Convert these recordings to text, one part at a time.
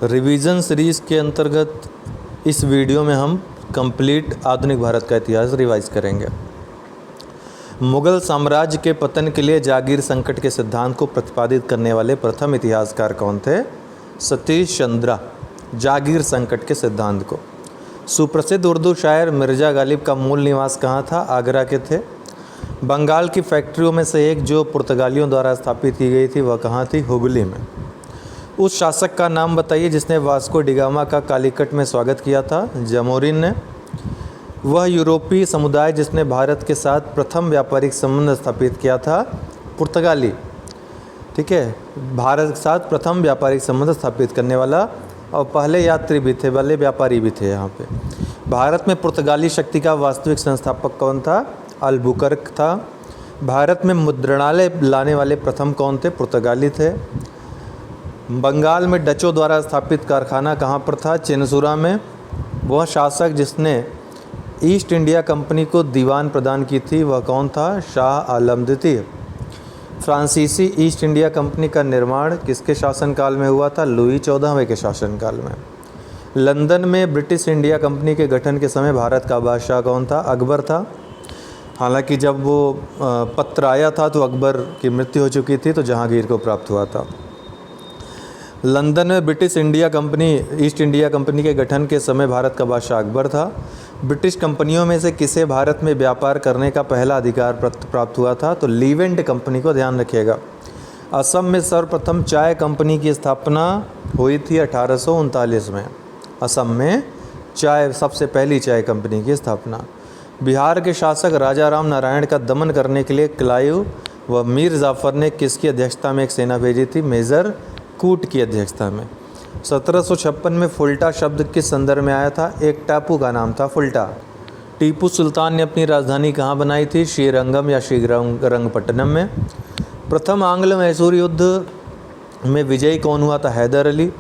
Revision series के अंतर्गत इस वीडियो में हम कंप्लीट आधुनिक भारत का इतिहास रिवाइज करेंगे। मुगल साम्राज्य के पतन के लिए जागीर संकट के सिद्धांत को प्रतिपादित करने वाले प्रथम इतिहासकार कौन थे? सतीश चंद्रा। जागीर संकट के सिद्धांत को। सुप्रसिद्ध उर्दू शायर मिर्ज़ा गालिब का मूल निवास कहाँ था? आगरा के थे। बंगाल की फैक्ट्रियों में से एक जो पुर्तगालियों द्वारा स्थापित की गई थी वह कहाँ थी? हुगली में। उस शासक का नाम बताइए जिसने वास्को डिगामा का कालीकट में स्वागत किया था? जमोरिन ने। वह यूरोपीय समुदाय जिसने भारत के साथ प्रथम व्यापारिक संबंध स्थापित किया था? पुर्तगाली। ठीक है, भारत के साथ प्रथम व्यापारिक संबंध स्थापित करने वाला और पहले यात्री भी थे, वाले व्यापारी भी थे यहाँ पे। भारत में पुर्तगाली शक्ति का वास्तविक संस्थापक कौन था? अल्बुकर्क था। भारत में मुद्रणालय लाने वाले प्रथम कौन थे? पुर्तगाली थे। बंगाल में डचों द्वारा स्थापित कारखाना कहाँ पर था? चिनसुरा में। वह शासक जिसने ईस्ट इंडिया कंपनी को दीवान प्रदान की थी वह कौन था? शाह आलम द्वितीय। फ्रांसीसी ईस्ट इंडिया कंपनी का निर्माण किसके शासनकाल में हुआ था? लुई 14वें के शासनकाल में। लंदन में ब्रिटिश इंडिया कंपनी के गठन के समय भारत का बादशाह कौन था? अकबर था। हालांकि जब वो पत्र आया था तो अकबर की मृत्यु हो चुकी थी, तो जहांगीर को प्राप्त हुआ था। लंदन में British India company east India company के गठन के समय भारत का बादशाह अकबर था। ब्रिटिश कंपनियों में से किसे भारत में व्यापार करने का पहला अधिकार प्राप्त हुआ था? तो लीवेंट कंपनी को ध्यान रखिएगा। असम में सर्वप्रथम चाय कंपनी की स्थापना हुई थी 1839 में। असम में सबसे पहली चाय कंपनी की स्थापना। बिहार के शासक राजा राम नारायण का दमन करने के लिए क्लाइव व मीर जाफ़र ने किसकी अध्यक्षता में एक सेना भेजी थी? मेजर कूट की अध्यक्षता में। 1756 में फुल्टा शब्द किस संदर्भ में आया था? एक टापू का नाम था फुल्टा। टीपू सुल्तान ने अपनी राजधानी कहाँ बनाई थी? श्रीरंगम या श्रीरंगपट्टनम में। प्रथम आंग्ल मैसूर युद्ध में विजयी कौन हुआ था? हैदर अली।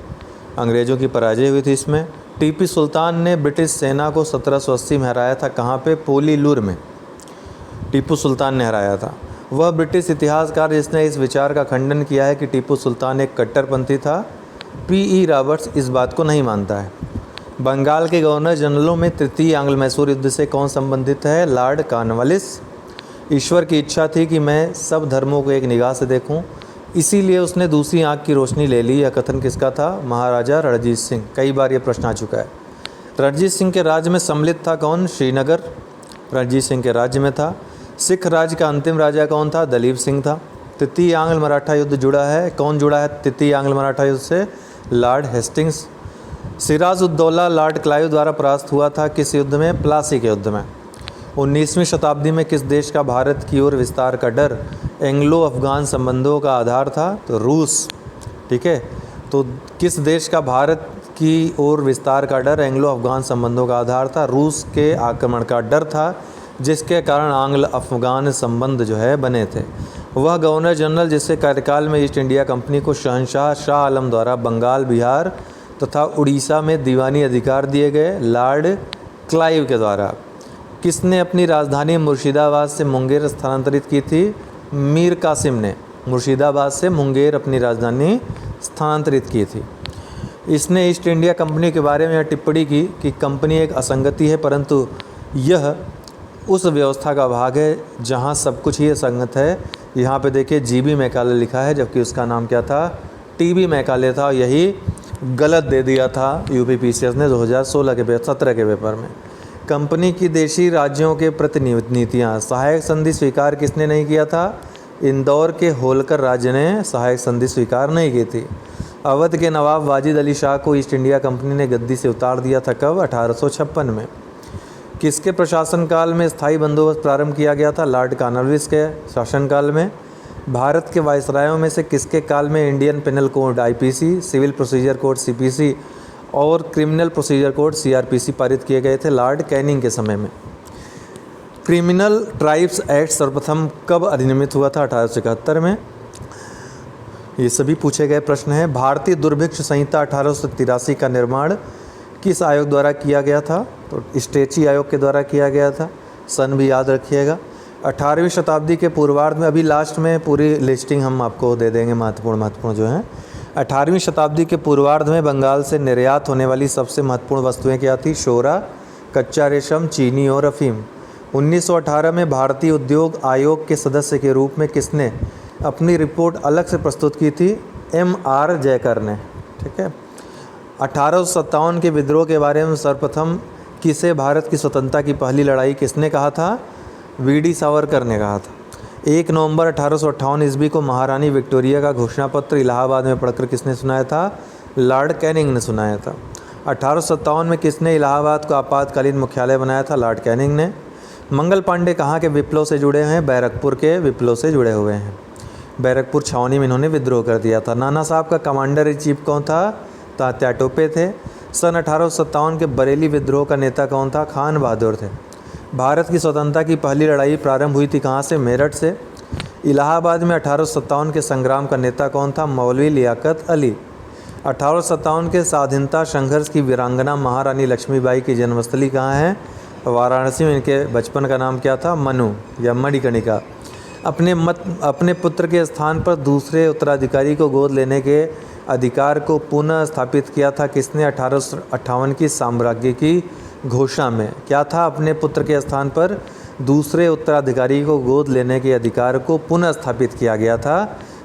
अंग्रेज़ों की पराजय हुई थी इसमें। टीपू सुल्तान ने ब्रिटिश सेना को 1780 में हराया था कहाँ पे? पोलीलूर में टीपू सुल्तान ने हराया था। वह ब्रिटिश इतिहासकार जिसने इस विचार का खंडन किया है कि टीपू सुल्तान एक कट्टरपंथी था? P.E. रॉबर्ट्स इस बात को नहीं मानता है। बंगाल के गवर्नर जनरलों में तृतीय आंग्ल मैसूर युद्ध से कौन संबंधित है? Lord Cornwallis. ईश्वर की इच्छा थी कि मैं सब धर्मों को एक निगाह से देखूं, इसीलिए उसने दूसरी आंख की रोशनी ले ली। यह कथन किसका था? महाराजा रणजीत सिंह। कई बार ये प्रश्न आ चुका है। रणजीत सिंह के राज्य में सम्मिलित था कौन? श्रीनगर रणजीत सिंह के राज्य में था। सिख राज्य का अंतिम राजा कौन था? दलीप सिंह था। तृतीय आंग्ल मराठा युद्ध जुड़ा है, कौन जुड़ा है तृतीय आंग्ल मराठा युद्ध से? Lord Hastings. Sirajuddaula Lord Clive द्वारा परास्त हुआ था किस युद्ध में? प्लासी के युद्ध में। 19वीं शताब्दी में किस देश का भारत की ओर विस्तार का डर एंग्लो अफगान संबंधों का आधार था? तो रूस। ठीक है, तो किस देश का भारत की ओर विस्तार का डर एंग्लो अफगान संबंधों का आधार था? रूस के आक्रमण का डर था, जिसके कारण आंग्ल अफगान संबंध जो है बने थे। वह गवर्नर जनरल जिसके कार्यकाल में ईस्ट इंडिया कंपनी को शहंशाह शाह आलम द्वारा बंगाल, बिहार तथा उड़ीसा में दीवानी अधिकार दिए गए? लॉर्ड क्लाइव के द्वारा। किसने अपनी राजधानी मुर्शिदाबाद से मुंगेर स्थानांतरित की थी? मीर कासिम ने मुर्शिदाबाद से मुंगेर अपनी राजधानी स्थानांतरित की थी। इसने ईस्ट इंडिया कंपनी के बारे में यह टिप्पणी की कि कंपनी एक असंगति है, परंतु यह उस व्यवस्था का भाग है जहाँ सब कुछ ही असंगत है। यहाँ पे देखिए G.B. मैकाले लिखा है, जबकि उसका नाम क्या था? T.B. मैकाले था। यही गलत दे दिया था UPPCS ने 2017 के पेपर में। कंपनी की देशी राज्यों के प्रति नीतियाँ। सहायक संधि स्वीकार किसने नहीं किया था? इंदौर के होलकर राज्य ने सहायक संधि स्वीकार नहीं की थी। अवध के नवाब वाजिद अली शाह को ईस्ट इंडिया कंपनी ने गद्दी से उतार दिया था कब? 1856 में। किसके प्रशासनकाल में स्थायी बंदोबस्त प्रारंभ किया गया था? लॉर्ड कॉर्नवालिस के शासनकाल में। भारत के वायसरायों में से किसके काल में Indian penal code IPC, civil procedure code CPC और क्रिमिनल प्रोसीजर कोड CRPC पारित किए गए थे? लॉर्ड कैनिंग के समय में। क्रिमिनल ट्राइब्स एक्ट सर्वप्रथम कब अधिनियमित हुआ था? 1871 में। ये सभी पूछे गए प्रश्न हैं। भारतीय दुर्भिक्ष संहिता 1883 का निर्माण किस आयोग द्वारा किया गया था? तो स्ट्रेची आयोग के द्वारा किया गया था। सन भी याद रखिएगा। 18वीं शताब्दी के पूर्वार्ध में, अभी लास्ट में पूरी लिस्टिंग हम आपको दे देंगे महत्वपूर्ण जो हैं। 18वीं शताब्दी के पूर्वार्ध में बंगाल से निर्यात होने वाली सबसे महत्वपूर्ण वस्तुएं क्या थी? शोरा, कच्चा रेशम, चीनी और अफीम। 1918 में भारतीय उद्योग आयोग के सदस्य के रूप में किसने अपनी रिपोर्ट अलग से प्रस्तुत की थी? M.R. जयकर ने। ठीक है। 1857 के विद्रोह के बारे में सर्वप्रथम किसे भारत की स्वतंत्रता की पहली लड़ाई किसने कहा था? V.D. सावरकर ने कहा था। 1 नवंबर 1858 ईस्वी को महारानी विक्टोरिया का घोषणा पत्र इलाहाबाद में पढ़कर किसने सुनाया था? लॉर्ड कैनिंग ने सुनाया था। 1857 में किसने इलाहाबाद को आपातकालीन मुख्यालय बनाया था? लॉर्ड कैनिंग ने। मंगल पांडे कहाँ के विप्लव से जुड़े हैं? बैरकपुर के विप्लव से जुड़े हुए हैं। बैरकपुर छावनी में इन्होंने विद्रोह कर दिया था। नाना साहब का कमांडर इन चीफ कौन था? तात्या टोपे थे। सन 1857 के बरेली विद्रोह का नेता कौन था? खान बहादुर थे। भारत की स्वतंत्रता की पहली लड़ाई प्रारंभ हुई थी कहाँ से? मेरठ से। इलाहाबाद में 1857 के संग्राम का नेता कौन था? मौलवी लियाकत अली। 1857 के स्वाधीनता संघर्ष की वीरांगना महारानी लक्ष्मीबाई की जन्मस्थली कहाँ है? वाराणसी में। इनके बचपन का नाम क्या था? मनु या मणिकर्णिका। अपने पुत्र के स्थान पर दूसरे उत्तराधिकारी को गोद लेने के अधिकार को पुनः स्थापित किया था किसने? 1858 की साम्राज्य की घोषणा में। क्या था? अपने पुत्र के स्थान पर दूसरे उत्तराधिकारी को गोद लेने के अधिकार को पुनः स्थापित किया गया था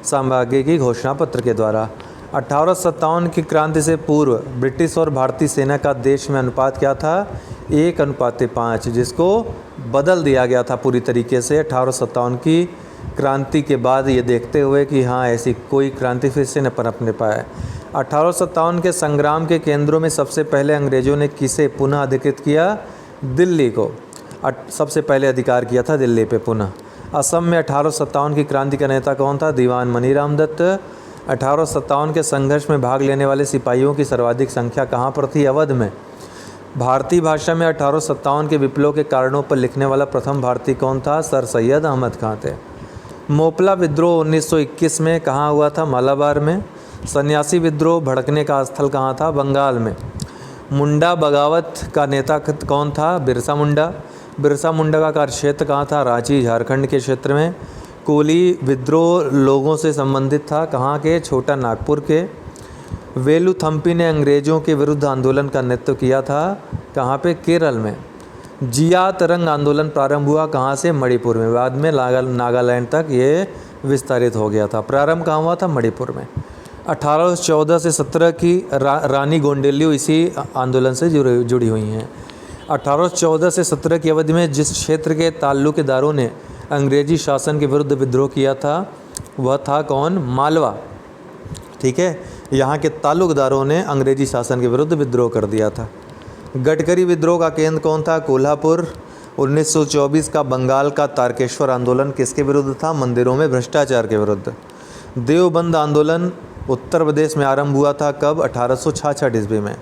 साम्राज्य की घोषणा पत्र के द्वारा। 1857 की क्रांति से पूर्व ब्रिटिश और भारतीय सेना का देश में अनुपात क्या था? 1:5, जिसको बदल दिया गया था पूरी तरीके से 1857 की क्रांति के बाद, ये देखते हुए कि हाँ ऐसी कोई क्रांति फिर से न पनपने पाए। 1857 के संग्राम के केंद्रों में सबसे पहले अंग्रेज़ों ने किसे पुनः अधिकृत किया? दिल्ली को। सबसे पहले अधिकार किया था दिल्ली पे पुनः। असम में 1857 की क्रांति का नेता कौन था? दीवान मनीराम दत्त। 1857 के संघर्ष में भाग लेने वाले सिपाहियों की सर्वाधिक संख्या कहाँ पर थी? अवध में। भारतीय भाषा में 1857 के विप्लव के कारणों पर लिखने वाला प्रथम भारतीय कौन था? सर सैयद अहमद खां थे। मोपला विद्रोह 1921 में कहाँ हुआ था? मालाबार में। सन्यासी विद्रोह भड़कने का स्थल कहाँ था? बंगाल में। मुंडा बगावत का नेता कौन था? बिरसा मुंडा। बिरसा मुंडा का कार्यक्षेत्र कहाँ था? रांची, झारखंड के क्षेत्र में। कोली विद्रोह लोगों से संबंधित था, कहाँ के? छोटा नागपुर के। वेलुथम्पी ने अंग्रेज़ों के विरुद्ध आंदोलन का नेतृत्व किया था, कहाँ पे? केरल में। जिया तरंग आंदोलन प्रारंभ हुआ कहाँ से? मणिपुर में। बाद में नागालैंड तक ये विस्तारित हो गया था। प्रारंभ कहाँ हुआ था? मणिपुर में। 1814 से 17 की रानी गोंडेल्यू इसी आंदोलन से जुड़ी हुई हैं। 1814 से 17 की अवधि में जिस क्षेत्र के ताल्लुकेदारों ने अंग्रेजी शासन के विरुद्ध विद्रोह किया था वह था कौन? मालवा। ठीक है। यहाँ के ताल्लुकदारों ने अंग्रेजी शासन के विरुद्ध विद्रोह कर दिया था। गडकरी विद्रोह का केंद्र कौन था? कोल्हापुर। 1924 का बंगाल का तारकेश्वर आंदोलन किसके विरुद्ध था? मंदिरों में भ्रष्टाचार के विरुद्ध। देवबंद आंदोलन उत्तर प्रदेश में आरंभ हुआ था कब? 1866 ईस्वी में।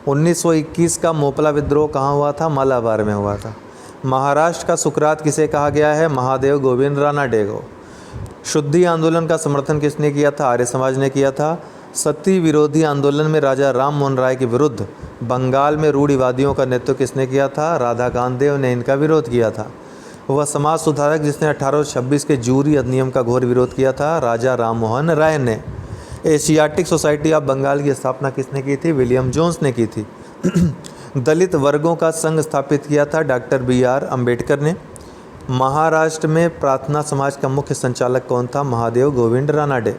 1921 का मोपला विद्रोह कहाँ हुआ था? मालाबार में हुआ था। महाराष्ट्र का सुकरात किसे कहा गया है? महादेव गोविंद रानाडे को। शुद्धि आंदोलन का समर्थन किसने किया था? आर्य समाज ने किया था। सती विरोधी आंदोलन में राजा राम मोहन राय के विरुद्ध बंगाल में रूढ़िवादियों का नेतृत्व किसने किया था? राधाकांत देव ने इनका विरोध किया था। वह समाज सुधारक जिसने 1826 के जूरी अधिनियम का घोर विरोध किया था? राजा राम मोहन राय ने। एशियाटिक सोसाइटी ऑफ बंगाल की स्थापना किसने की थी? विलियम जोन्स ने की थी। दलित वर्गों का संघ स्थापित किया था डॉक्टर B.R. अम्बेडकर ने। महाराष्ट्र में प्रार्थना समाज का मुख्य संचालक कौन था? महादेव गोविंद रानाडे।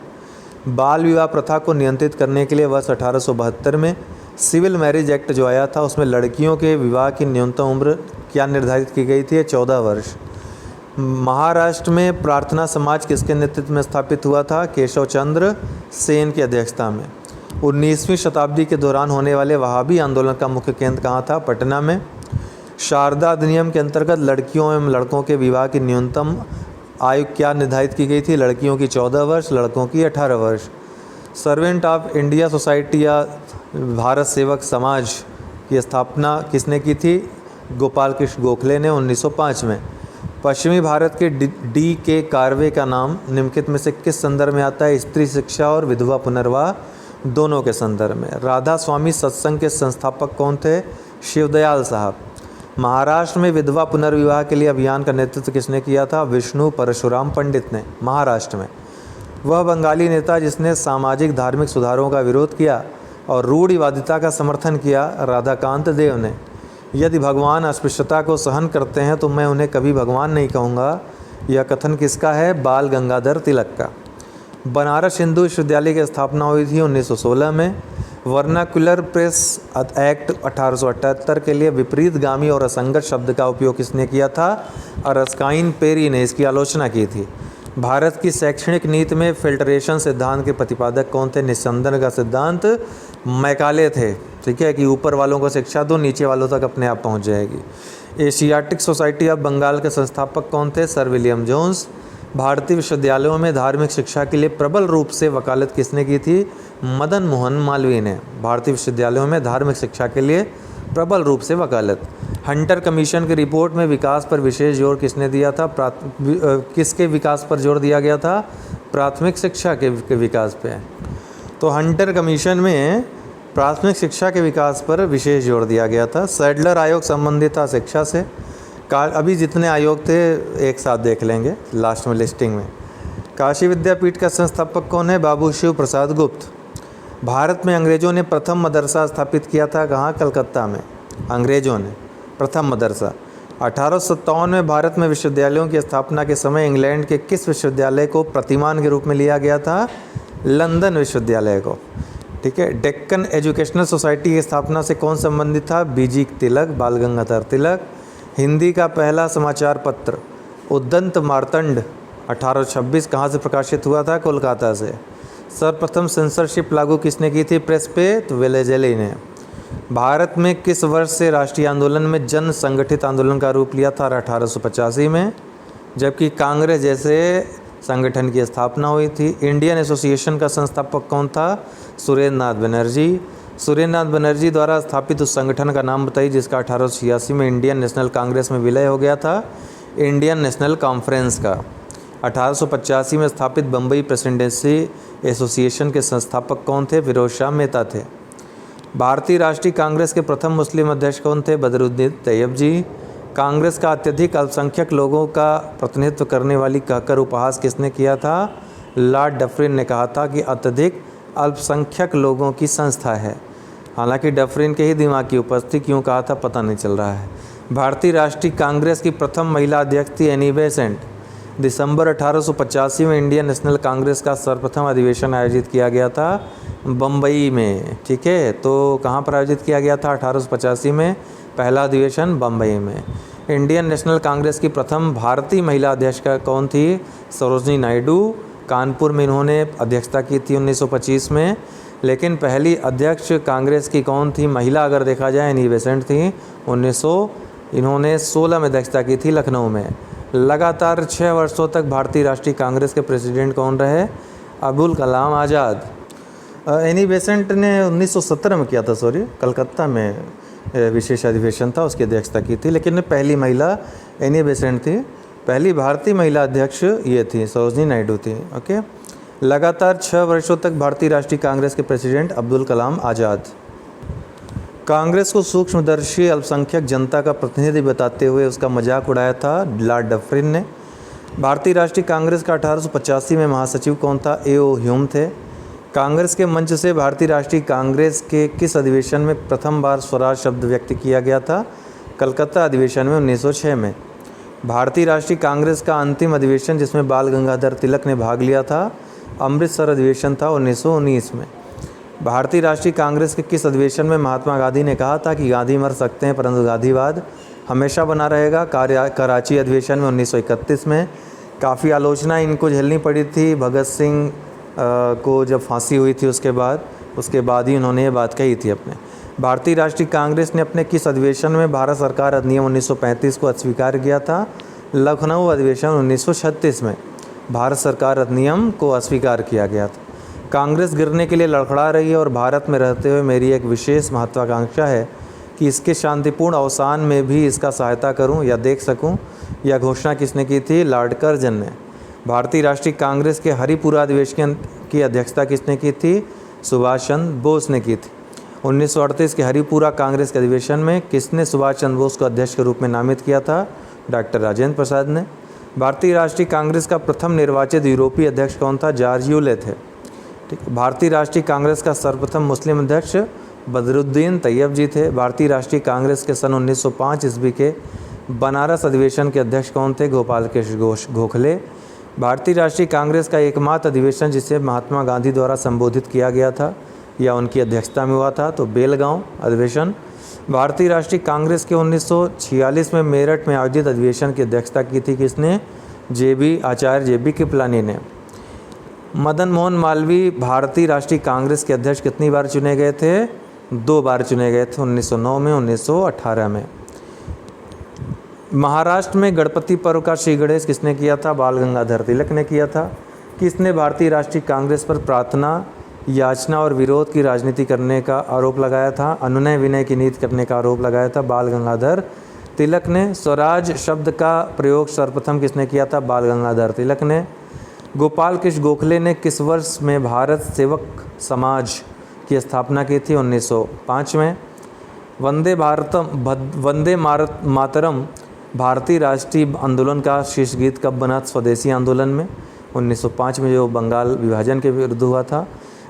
बाल विवाह प्रथा को नियंत्रित करने के लिए वर्ष 1872 में सिविल मैरिज एक्ट जो आया था उसमें लड़कियों के विवाह की न्यूनतम उम्र क्या निर्धारित की गई थी? 14 वर्ष। महाराष्ट्र में प्रार्थना समाज किसके नेतृत्व में स्थापित हुआ था? केशव चंद्र सेन की अध्यक्षता में। 19वीं शताब्दी के दौरान होने वाले वहाबी आंदोलन का मुख्य केंद्र कहाँ था? पटना में। शारदा अधिनियम के अंतर्गत लड़कियों एवं लड़कों के विवाह की न्यूनतम आयु क्या निर्धारित की गई थी? लड़कियों की 14 वर्ष, लड़कों की 18 वर्ष। सर्वेंट ऑफ इंडिया सोसाइटी या भारत सेवक समाज की स्थापना किसने की थी? गोपाल कृष्ण गोखले ने 1905 में। पश्चिमी भारत के D.K. कार्वे का नाम निम्नलिखित में से किस संदर्भ में आता है? स्त्री शिक्षा और विधवा पुनर्वाह दोनों के संदर्भ में। राधा स्वामी सत्संग के संस्थापक कौन थे? शिवदयाल साहब। महाराष्ट्र में विधवा पुनर्विवाह के लिए अभियान का नेतृत्व किसने किया था? विष्णु परशुराम पंडित ने, महाराष्ट्र में। वह बंगाली नेता जिसने सामाजिक धार्मिक सुधारों का विरोध किया और रूढ़िवादिता का समर्थन किया, राधाकांत देव ने। यदि भगवान अस्पृश्यता को सहन करते हैं तो मैं उन्हें कभी भगवान नहीं कहूँगा। यह कथन किसका है? बाल गंगाधर तिलक का। बनारस हिंदू विश्वविद्यालय की स्थापना हुई थी 1916 में। वर्नाकुलर प्रेस एक्ट 1878 के लिए विपरीतगामी और असंगत शब्द का उपयोग किसने किया था? अरस्काइन पेरी ने इसकी आलोचना की थी। भारत की शैक्षणिक नीति में फिल्ट्रेशन सिद्धांत के प्रतिपादक कौन थे? निस्संदन का सिद्धांत मैकाले थे। ठीक है, कि ऊपर वालों को शिक्षा दो, नीचे वालों तक अपने आप पहुंच जाएगी। एशियाटिक सोसाइटी ऑफ बंगाल के संस्थापक कौन थे? Sir William Jones. भारतीय विश्वविद्यालयों में धार्मिक शिक्षा के लिए प्रबल रूप से वकालत किसने की थी? मदन मोहन मालवीय ने। भारतीय विश्वविद्यालयों में धार्मिक शिक्षा के लिए प्रबल रूप से वकालत। हंटर कमीशन की रिपोर्ट में विकास पर विशेष जोर किसने दिया था? किसके विकास पर जोर दिया गया था? प्राथमिक शिक्षा के विकास पे। तो हंटर कमीशन में प्राथमिक शिक्षा के विकास पर विशेष जोर दिया गया था। सैडलर आयोग संबंधित था शिक्षा से। अभी जितने आयोग थे एक साथ देख लेंगे लास्ट में लिस्टिंग में। काशी विद्यापीठ का संस्थापक कौन है? बाबू शिव प्रसाद गुप्त। भारत में अंग्रेज़ों ने प्रथम मदरसा स्थापित किया था कहाँ? कलकत्ता में अंग्रेज़ों ने प्रथम मदरसा। 1857 में भारत में विश्वविद्यालयों की स्थापना के समय इंग्लैंड के किस विश्वविद्यालय को प्रतिमान के रूप में लिया गया था? लंदन विश्वविद्यालय को। ठीक है। डेक्कन एजुकेशनल सोसाइटी की स्थापना से कौन संबंधित था? बीजी तिलक, बाल गंगाधर तिलक। हिंदी का पहला समाचार पत्र उद्दंत मार्तंड 1826 कहाँ से प्रकाशित हुआ था? कोलकाता से। सर्वप्रथम सेंसरशिप लागू किसने की थी प्रेस पे? तो वेलेज़ली ने। भारत में किस वर्ष से राष्ट्रीय आंदोलन में जन संगठित आंदोलन का रूप लिया था? 1885 में। जबकि कांग्रेस जैसे संगठन की स्थापना हुई थी। इंडियन एसोसिएशन का संस्थापक कौन था? सुरेंद्र नाथ बनर्जी। सुरेंद्र नाथ बनर्जी द्वारा स्थापित उस संगठन का नाम बताइए जिसका 1886 में इंडियन नेशनल कांग्रेस में विलय हो गया था? इंडियन नेशनल कॉन्फ्रेंस का। 1885 में स्थापित बम्बई प्रेसिडेंसी एसोसिएशन के संस्थापक कौन थे? फिरोज शाह मेहता थे। भारतीय राष्ट्रीय कांग्रेस के प्रथम मुस्लिम अध्यक्ष कौन थे? बदरुद्दीन तैयब जी। कांग्रेस का अत्यधिक अल्पसंख्यक लोगों का प्रतिनिधित्व करने वाली कहकर उपहास किसने किया था? लॉर्ड डफरिन ने कहा था कि अत्यधिक अल्पसंख्यक लोगों की संस्था है। हालांकि डफरिन के ही दिमाग की उपस्थिति क्यों कहा था पता नहीं चल रहा है। भारतीय राष्ट्रीय कांग्रेस की प्रथम महिला अध्यक्ष थी एनी बेसेंट। दिसंबर 1885 में इंडियन नेशनल कांग्रेस का सर्वप्रथम अधिवेशन आयोजित किया गया था बम्बई में। ठीक है, तो कहाँ पर आयोजित किया गया था? 1885 में पहला अधिवेशन बम्बई में। इंडियन नेशनल कांग्रेस की प्रथम भारतीय महिला अध्यक्ष कौन थी? सरोजनी नायडू। कानपुर में इन्होंने अध्यक्षता की थी 1925 में। लेकिन पहली अध्यक्ष कांग्रेस की कौन थी महिला अगर देखा जाए? एनी बेसेंट थी। इन्होंने 16 में अध्यक्षता की थी लखनऊ में। लगातार 6 वर्षों तक भारतीय राष्ट्रीय कांग्रेस के प्रेसिडेंट कौन रहे? अब्दुल कलाम आज़ाद। एनी बेसेंट ने 1917 में किया था, कलकत्ता में विशेष अधिवेशन था, उसकी अध्यक्षता की थी। लेकिन पहली महिला एनी बेसेंट थी। पहली भारतीय महिला अध्यक्ष ये थी सरोजनी नायडू थी। ओके। लगातार 6 वर्षों तक भारतीय राष्ट्रीय कांग्रेस के प्रेसिडेंट अब्दुल कलाम आज़ाद। कांग्रेस को सूक्ष्मदर्शी अल्पसंख्यक जनता का प्रतिनिधि बताते हुए उसका मजाक उड़ाया था लॉर्ड डफरिन ने। भारतीय राष्ट्रीय कांग्रेस का 1885 में महासचिव कौन था? ए.ओ. ह्यूम थे। कांग्रेस के मंच से भारतीय राष्ट्रीय कांग्रेस के किस अधिवेशन में प्रथम बार स्वराज शब्द व्यक्त किया गया था? कलकत्ता अधिवेशन में 1906 में। भारतीय राष्ट्रीय कांग्रेस का अंतिम अधिवेशन जिसमें बाल गंगाधर तिलक ने भाग लिया था, अमृतसर अधिवेशन था 1919 में। भारतीय राष्ट्रीय कांग्रेस के किस अधिवेशन में महात्मा गांधी ने कहा था कि गांधी मर सकते हैं परंतु गांधीवाद हमेशा बना रहेगा? कराची अधिवेशन में 1931 में। काफ़ी आलोचना इनको झेलनी पड़ी थी भगत सिंह को जब फांसी हुई थी उसके बाद ही उन्होंने ये बात कही थी अपने। भारतीय राष्ट्रीय कांग्रेस ने अपने किस अधिवेशन में भारत सरकार अधिनियम 1935 को अस्वीकार किया था? लखनऊ अधिवेशन 1936 में भारत सरकार अधिनियम को अस्वीकार किया गया था। कांग्रेस गिरने के लिए लड़खड़ा रही है और भारत में रहते हुए मेरी एक विशेष महत्वाकांक्षा है कि इसके शांतिपूर्ण अवसान में भी इसका सहायता करूं या देख सकूं। यह घोषणा किसने की थी? लॉर्ड कर्जन ने। भारतीय राष्ट्रीय कांग्रेस के हरिपुरा अधिवेशन की अध्यक्षता किसने की थी? सुभाष चंद्र बोस ने की थी। 1938 के हरिपुरा कांग्रेस के अधिवेशन में किसने सुभाष चंद्र बोस को अध्यक्ष के रूप में नामित किया था? डॉक्टर राजेंद्र प्रसाद ने। भारतीय राष्ट्रीय कांग्रेस का प्रथम निर्वाचित यूरोपीय अध्यक्ष कौन था? जॉर्ज यूले थे। ठीक है। भारतीय राष्ट्रीय कांग्रेस का सर्वप्रथम मुस्लिम अध्यक्ष बदरुद्दीन तैयब जी थे। भारतीय राष्ट्रीय कांग्रेस के सन 1905 ईस्वी के बनारस अधिवेशन के अध्यक्ष कौन थे? गोपाल कृष्ण गोखले। भारतीय राष्ट्रीय कांग्रेस का एकमात्र अधिवेशन जिसे महात्मा गांधी द्वारा संबोधित किया गया था या उनकी अध्यक्षता में हुआ था तो बेलगांव अधिवेशन। भारतीय राष्ट्रीय कांग्रेस के 1946 में मेरठ में आयोजित अधिवेशन की अध्यक्षता की थी किसने? आचार्य JB कृपलानी ने। मदन मोहन मालवीय भारतीय राष्ट्रीय कांग्रेस के अध्यक्ष कितनी बार चुने गए थे? 2 बार चुने गए थे, 1909 में, 1918 में। महाराष्ट्र में गणपति पर्व का श्री गणेश किसने किया था? बाल गंगाधर तिलक ने किया था। किसने भारतीय राष्ट्रीय कांग्रेस पर प्रार्थना, याचना और विरोध की राजनीति करने का आरोप लगाया था? अनुनय विनय की नीति करने का आरोप लगाया था? बाल गंगाधर तिलक ने। स्वराज शब्द का प्रयोग सर्वप्रथम किसने किया था? बाल गंगाधर तिलक ने। गोपाल कृष्ण गोखले ने किस वर्ष में भारत सेवक समाज की स्थापना की थी? 1905 में। वंदे मातरम भारतीय राष्ट्रीय आंदोलन का शीर्ष गीत कब बना? स्वदेशी आंदोलन में, 1905 में, जो बंगाल विभाजन के विरुद्ध हुआ था।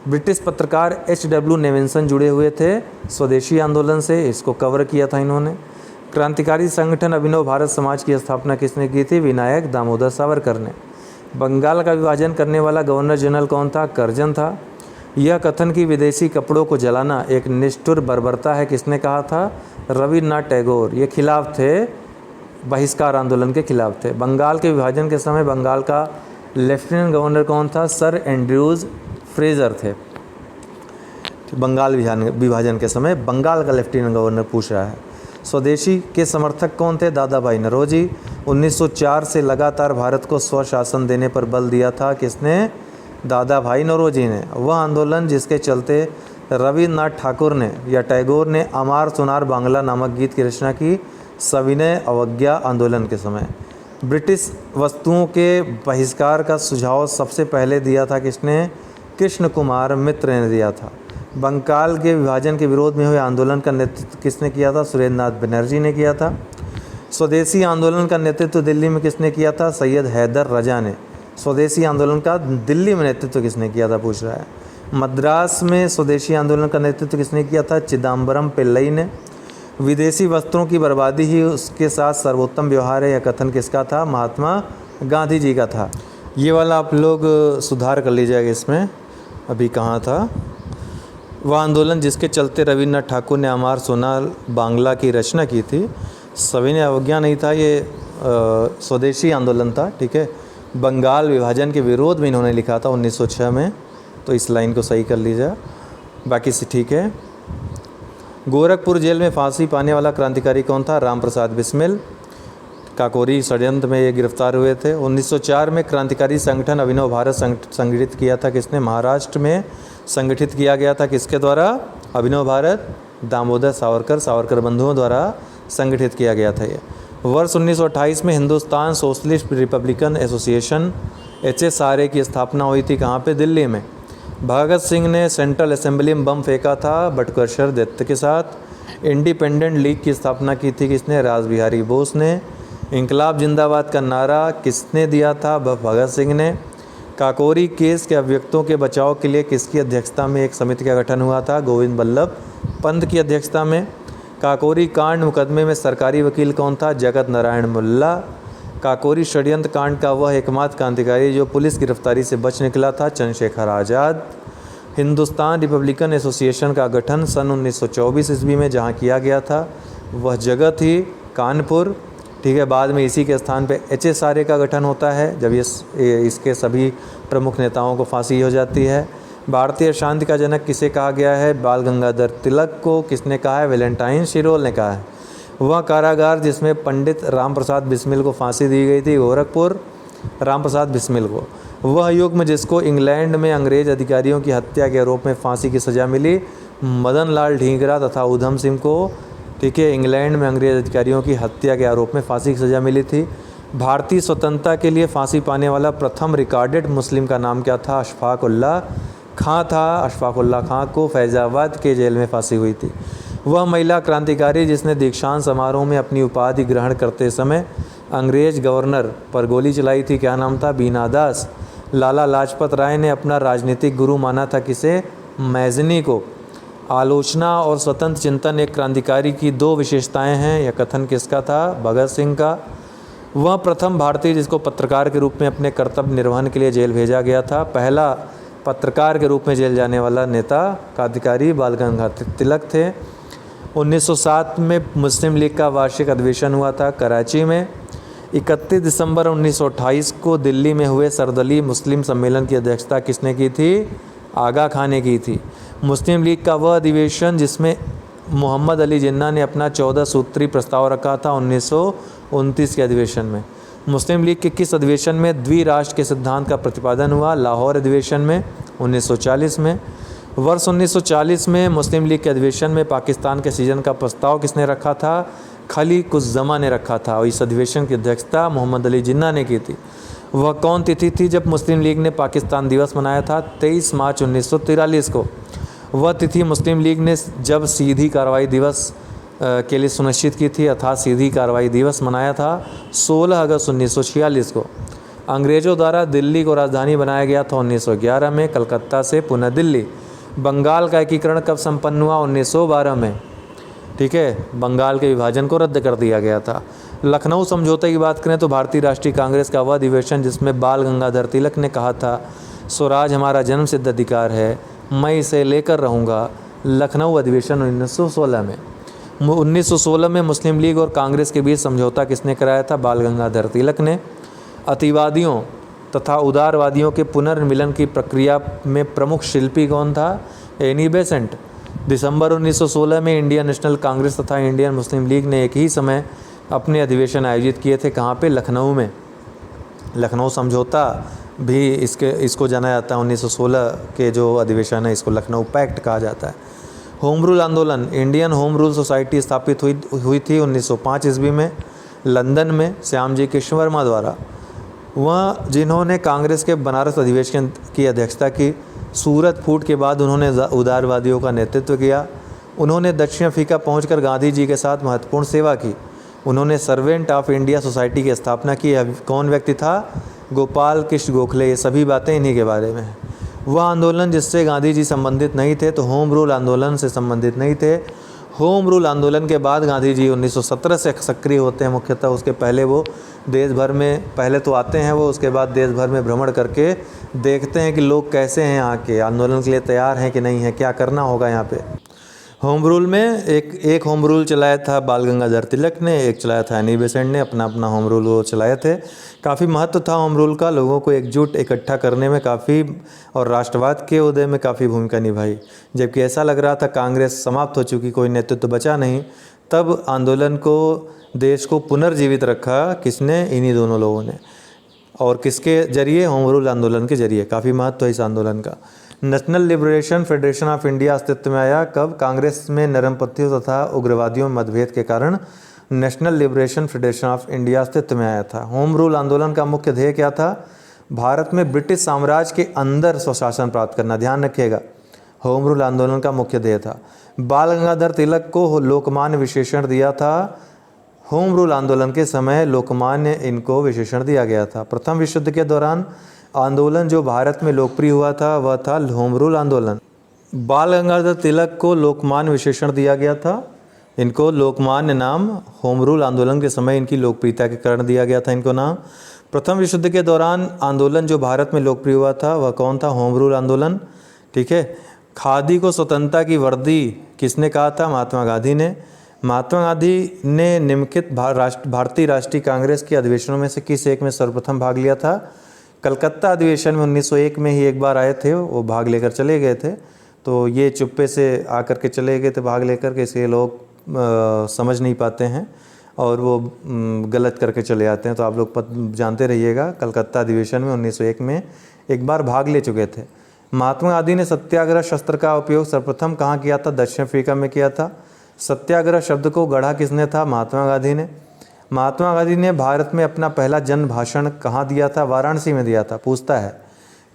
ब्रिटिश पत्रकार HW नेविंसन जुड़े हुए थे स्वदेशी आंदोलन से, इसको कवर किया था इन्होंने। क्रांतिकारी संगठन अभिनव भारत समाज की स्थापना किसने की थी? विनायक दामोदर सावरकर ने। बंगाल का विभाजन करने वाला गवर्नर जनरल कौन था? कर्जन था। यह कथन कि विदेशी कपड़ों को जलाना एक निष्ठुर बर्बरता है किसने कहा था? रविन्द्रनाथ टैगोर। ये खिलाफ थे, बहिष्कार आंदोलन के खिलाफ थे। बंगाल के विभाजन के समय बंगाल का लेफ्टिनेंट गवर्नर कौन था? सर एंड्रयूज फ्रेजर थे। बंगाल विभाजन के समय बंगाल का लेफ्टिनेंट गवर्नर पूछ रहा है। स्वदेशी के समर्थक कौन थे? दादा भाई नौरोजी। 1904 से लगातार भारत को स्वशासन देने पर बल दिया था किसने? दादा भाई नौरोजी ने। वह आंदोलन जिसके चलते रविन्द्रनाथ ठाकुर ने या टैगोर ने अमार सुनार बांग्ला नामक गीत की रचना की सविनय अवज्ञा आंदोलन के समय। ब्रिटिश वस्तुओं के बहिष्कार का सुझाव सबसे पहले दिया था किसने? कृष्ण कुमार मित्र ने दिया था। बंगाल के विभाजन के विरोध में हुए आंदोलन का नेतृत्व किसने किया था? सुरेंद्रनाथ बनर्जी ने किया था। स्वदेशी आंदोलन का नेतृत्व दिल्ली में किसने किया था? सैयद हैदर रजा ने। स्वदेशी आंदोलन का दिल्ली में नेतृत्व किसने किया था पूछ रहा है। मद्रास में स्वदेशी आंदोलन का नेतृत्व किसने किया था? चिदम्बरम पिल्लई ने। विदेशी वस्त्रों की बर्बादी ही उसके साथ सर्वोत्तम व्यवहार है, यह कथन किसका था? महात्मा गांधी जी का था। ये वाला आप लोग सुधार कर लीजिएगा इसमें, अभी कहाँ था। वह आंदोलन जिसके चलते रविन्द्रनाथ ठाकुर ने अमार सोनार बांग्ला की रचना की थी, सविनय अवज्ञा नहीं था, ये स्वदेशी आंदोलन था। ठीक है। बंगाल विभाजन के विरोध में इन्होंने लिखा था 1906 में, तो इस लाइन को सही कर लीजिए, बाकी से ठीक है। गोरखपुर जेल में फांसी पाने वाला क्रांतिकारी कौन था? राम प्रसाद बिस्मिल। काकोरी षड्यंत्र में ये गिरफ्तार हुए थे। 1904 में क्रांतिकारी संगठन अभिनव भारत संगठित किया था किसने? महाराष्ट्र में संगठित किया गया था किसके द्वारा? अभिनव भारत दामोदर सावरकर बंधुओं द्वारा संगठित किया गया था ये। वर्ष 1928 में Hindustan socialist Republican association HSRA की स्थापना हुई थी कहाँ पे? दिल्ली में। भगत सिंह ने सेंट्रल असेंबली में बम फेंका था बटुकेश्वर दत्त के साथ। इंडिपेंडेंट लीग की स्थापना की थी किसने? रासबिहारी बोस ने। इंकलाब जिंदाबाद का नारा किसने दिया था? भगत सिंह ने। काकोरी केस के अभियुक्तों के बचाव के लिए किसकी अध्यक्षता में एक समिति का गठन हुआ था? गोविंद बल्लभ पंत की अध्यक्षता में। काकोरी कांड मुकदमे में सरकारी वकील कौन था? जगत नारायण मुल्ला। काकोरी षड्यंत्र कांड का वह एकमात्र क्रांतिकारी जो पुलिस गिरफ्तारी से बच निकला था? चंद्रशेखर आज़ाद। हिंदुस्तान रिपब्लिकन एसोसिएशन का गठन सन 1924 ईस्वी में जहाँ किया गया था वह जगह थी कानपुर। ठीक है। बाद में इसी के स्थान पे HSRA का गठन होता है जब इसके सभी प्रमुख नेताओं को फांसी हो जाती है। भारतीय शांति का जनक किसे कहा गया है? बाल गंगाधर तिलक को। किसने कहा है? वैलेंटाइन शिरोल ने कहा है। वह कारागार जिसमें पंडित राम प्रसाद बिस्मिल को फांसी दी गई थी, गोरखपुर, राम प्रसाद बिस्मिल को। वह युग जिसको इंग्लैंड में अंग्रेज अधिकारियों की हत्या के आरोप में फांसी की सज़ा मिली, मदन लाल ढींगरा तथा उधम सिंह को। ठीक है। इंग्लैंड में अंग्रेज अधिकारियों की हत्या के आरोप में फांसी की सज़ा मिली थी। भारतीय स्वतंत्रता के लिए फांसी पाने वाला प्रथम रिकॉर्डेड मुस्लिम का नाम क्या था? अशफाक उल्लाह खां था। अशफाक उल्लाह खां को फैज़ाबाद के जेल में फांसी हुई थी। वह महिला क्रांतिकारी जिसने दीक्षांत समारोह में अपनी उपाधि ग्रहण करते समय अंग्रेज गवर्नर पर गोली चलाई थी, क्या नाम था? बीना दास। लाला लाजपत राय ने अपना राजनीतिक गुरु माना था किसे? मैज़नी को। आलोचना और स्वतंत्र चिंतन एक क्रांतिकारी की दो विशेषताएं हैं, यह कथन किसका था? भगत सिंह का। वह प्रथम भारतीय जिसको पत्रकार के रूप में अपने कर्तव्य निर्वहन के लिए जेल भेजा गया था। पहला पत्रकार के रूप में जेल जाने वाला नेता क्रांतिकारी बाल गंगाधर तिलक थे। 1907 में मुस्लिम लीग का वार्षिक अधिवेशन हुआ था कराची में। 31 दिसंबर 1928 को दिल्ली में हुए सर्वदलीय मुस्लिम सम्मेलन की अध्यक्षता किसने की थी? आगा खान ने की थी। मुस्लिम लीग का वह अधिवेशन जिसमें मोहम्मद अली जिन्ना ने अपना 14 सूत्री प्रस्ताव रखा था 1929 के अधिवेशन में। मुस्लिम लीग के किस अधिवेशन में द्विराष्ट्र के सिद्धांत का प्रतिपादन हुआ? लाहौर अधिवेशन में 1940 में। वर्ष 1940 में मुस्लिम लीग के अधिवेशन में पाकिस्तान के सीजन का प्रस्ताव किसने रखा था? खली कुज़्ज़मा ने रखा था और इस अधिवेशन की अध्यक्षता मोहम्मद अली जिन्ना ने की थी। वह कौन तिथि थी जब मुस्लिम लीग ने पाकिस्तान दिवस मनाया था? 23 मार्च 1943 को। वह तिथि मुस्लिम लीग ने जब सीधी कार्रवाई दिवस के लिए सुनिश्चित की थी, अर्थात सीधी कार्रवाई दिवस मनाया था 16 अगस्त 1946 को। अंग्रेज़ों द्वारा दिल्ली को राजधानी बनाया गया था 1911 में, कलकत्ता से पुनः दिल्ली। बंगाल का एकीकरण कब संपन्न हुआ? 1912 में। ठीक है, बंगाल के विभाजन को रद्द कर दिया गया था। लखनऊ समझौते की बात करें तो भारतीय राष्ट्रीय कांग्रेस का वह अधिवेशन जिसमें बाल गंगाधर तिलक ने कहा था स्वराज हमारा जन्मसिद्ध अधिकार है, मैं इसे लेकर रहूँगा। लखनऊ अधिवेशन 1916 में। 1916 में मुस्लिम लीग और कांग्रेस के बीच समझौता किसने कराया था? बाल गंगाधर तिलक ने। अतिवादियों तथा उदारवादियों के पुनर्मिलन की प्रक्रिया में प्रमुख शिल्पी कौन था? Annie Besant. दिसंबर 1916 में इंडियन नेशनल कांग्रेस तथा इंडियन मुस्लिम लीग ने एक ही समय अपने अधिवेशन आयोजित किए थे। कहाँ पे? लखनऊ में। लखनऊ समझौता भी इसको जाना जाता है। 1916 के जो अधिवेशन है इसको लखनऊ पैक्ट कहा जाता है। होम रूल आंदोलन, इंडियन होम रूल सोसाइटी स्थापित हुई थी 1905 ईस्वी में लंदन में श्यामजी कृष्ण वर्मा द्वारा। वह जिन्होंने कांग्रेस के बनारस अधिवेशन की अध्यक्षता की। सूरत फूट के बाद उन्होंने उदारवादियों का नेतृत्व किया। उन्होंने दक्षिण अफ्रीका पहुंचकर गांधी जी के साथ महत्वपूर्ण सेवा की। उन्होंने सर्वेंट ऑफ इंडिया सोसाइटी की स्थापना की। कौन व्यक्ति था? गोपाल कृष्ण गोखले। ये सभी बातें इन्हीं के बारे में हैं। वह आंदोलन जिससे गांधी जी संबंधित नहीं थे, तो होम रूल आंदोलन से संबंधित नहीं थे। होम रूल आंदोलन के बाद गांधी जी 1917 से सक्रिय होते हैं मुख्यतः। उसके पहले वो देश भर में पहले तो आते हैं वो, उसके बाद देश भर में भ्रमण करके देखते हैं कि लोग कैसे हैं, यहाँ के आंदोलन के लिए तैयार हैं कि नहीं है, क्या करना होगा यहाँ पे। होम रूल में एक होम रूल चलाया था बाल गंगाधर तिलक ने, एक चलाया था एनी बेसेंट ने। अपना अपना होम रूल वो चलाए थे। काफ़ी महत्व था होम रूल का, लोगों को एकजुट इकट्ठा करने में काफ़ी, और राष्ट्रवाद के उदय में काफ़ी भूमिका निभाई। जबकि ऐसा लग रहा था कांग्रेस समाप्त हो चुकी, कोई नेतृत्व बचा नहीं, तब आंदोलन को, देश को पुनर्जीवित रखा किसने? इन्हीं दोनों लोगों ने। और किसके जरिए? होम रूल आंदोलन के जरिए। काफ़ी महत्व है इस आंदोलन का। National liberation federation of India अस्तित्व में आया कब? कांग्रेस में नरमपंथियों तथा उग्रवादियों में मतभेद के कारण national liberation federation of India अस्तित्व में आया था। होम रूल आंदोलन का मुख्य ध्येय क्या था? भारत में ब्रिटिश साम्राज्य के अंदर स्वशासन प्राप्त करना। ध्यान रखिएगा, होम रूल आंदोलन का मुख्य ध्येय था। बाल गंगाधर तिलक को लोकमान्य विशेषण दिया था। होम रूल आंदोलन के समय लोकमान्य इनको विशेषण दिया गया था। प्रथम विश्व युद्ध के दौरान आंदोलन जो भारत में लोकप्रिय हुआ था वह था होम रूल आंदोलन। बाल गंगाधर तिलक को लोकमान्य विशेषण दिया गया था। इनको लोकमान्य नाम होम रूल आंदोलन के समय इनकी लोकप्रियता के कारण दिया गया था इनको नाम। प्रथम विश्व युद्ध के दौरान आंदोलन जो भारत में लोकप्रिय हुआ था वह कौन था? होम रूल आंदोलन। ठीक है। खादी को स्वतंत्रता की वर्दी किसने कहा था? महात्मा गांधी ने। महात्मा गांधी ने निम्नलिखित भारतीय राष्ट्रीय कांग्रेस के अधिवेशनों में से किस एक में सर्वप्रथम भाग लिया था? कलकत्ता अधिवेशन में 1901 में ही एक बार आए थे, वो भाग लेकर चले गए थे। तो ये चुप्पे से आकर के चले गए थे भाग लेकर के, इसलिए लोग समझ नहीं पाते हैं और वो गलत करके चले आते हैं। तो आप लोग जानते रहिएगा, कलकत्ता अधिवेशन में 1901 में एक बार भाग ले चुके थे। महात्मा गांधी ने सत्याग्रह शस्त्र का उपयोग सर्वप्रथम कहाँ किया था? दक्षिण अफ्रीका में किया था। सत्याग्रह शब्द को गढ़ा किसने था? महात्मा गांधी ने। महात्मा गांधी ने भारत में अपना पहला जन भाषण कहाँ दिया था? वाराणसी में दिया था। पूछता है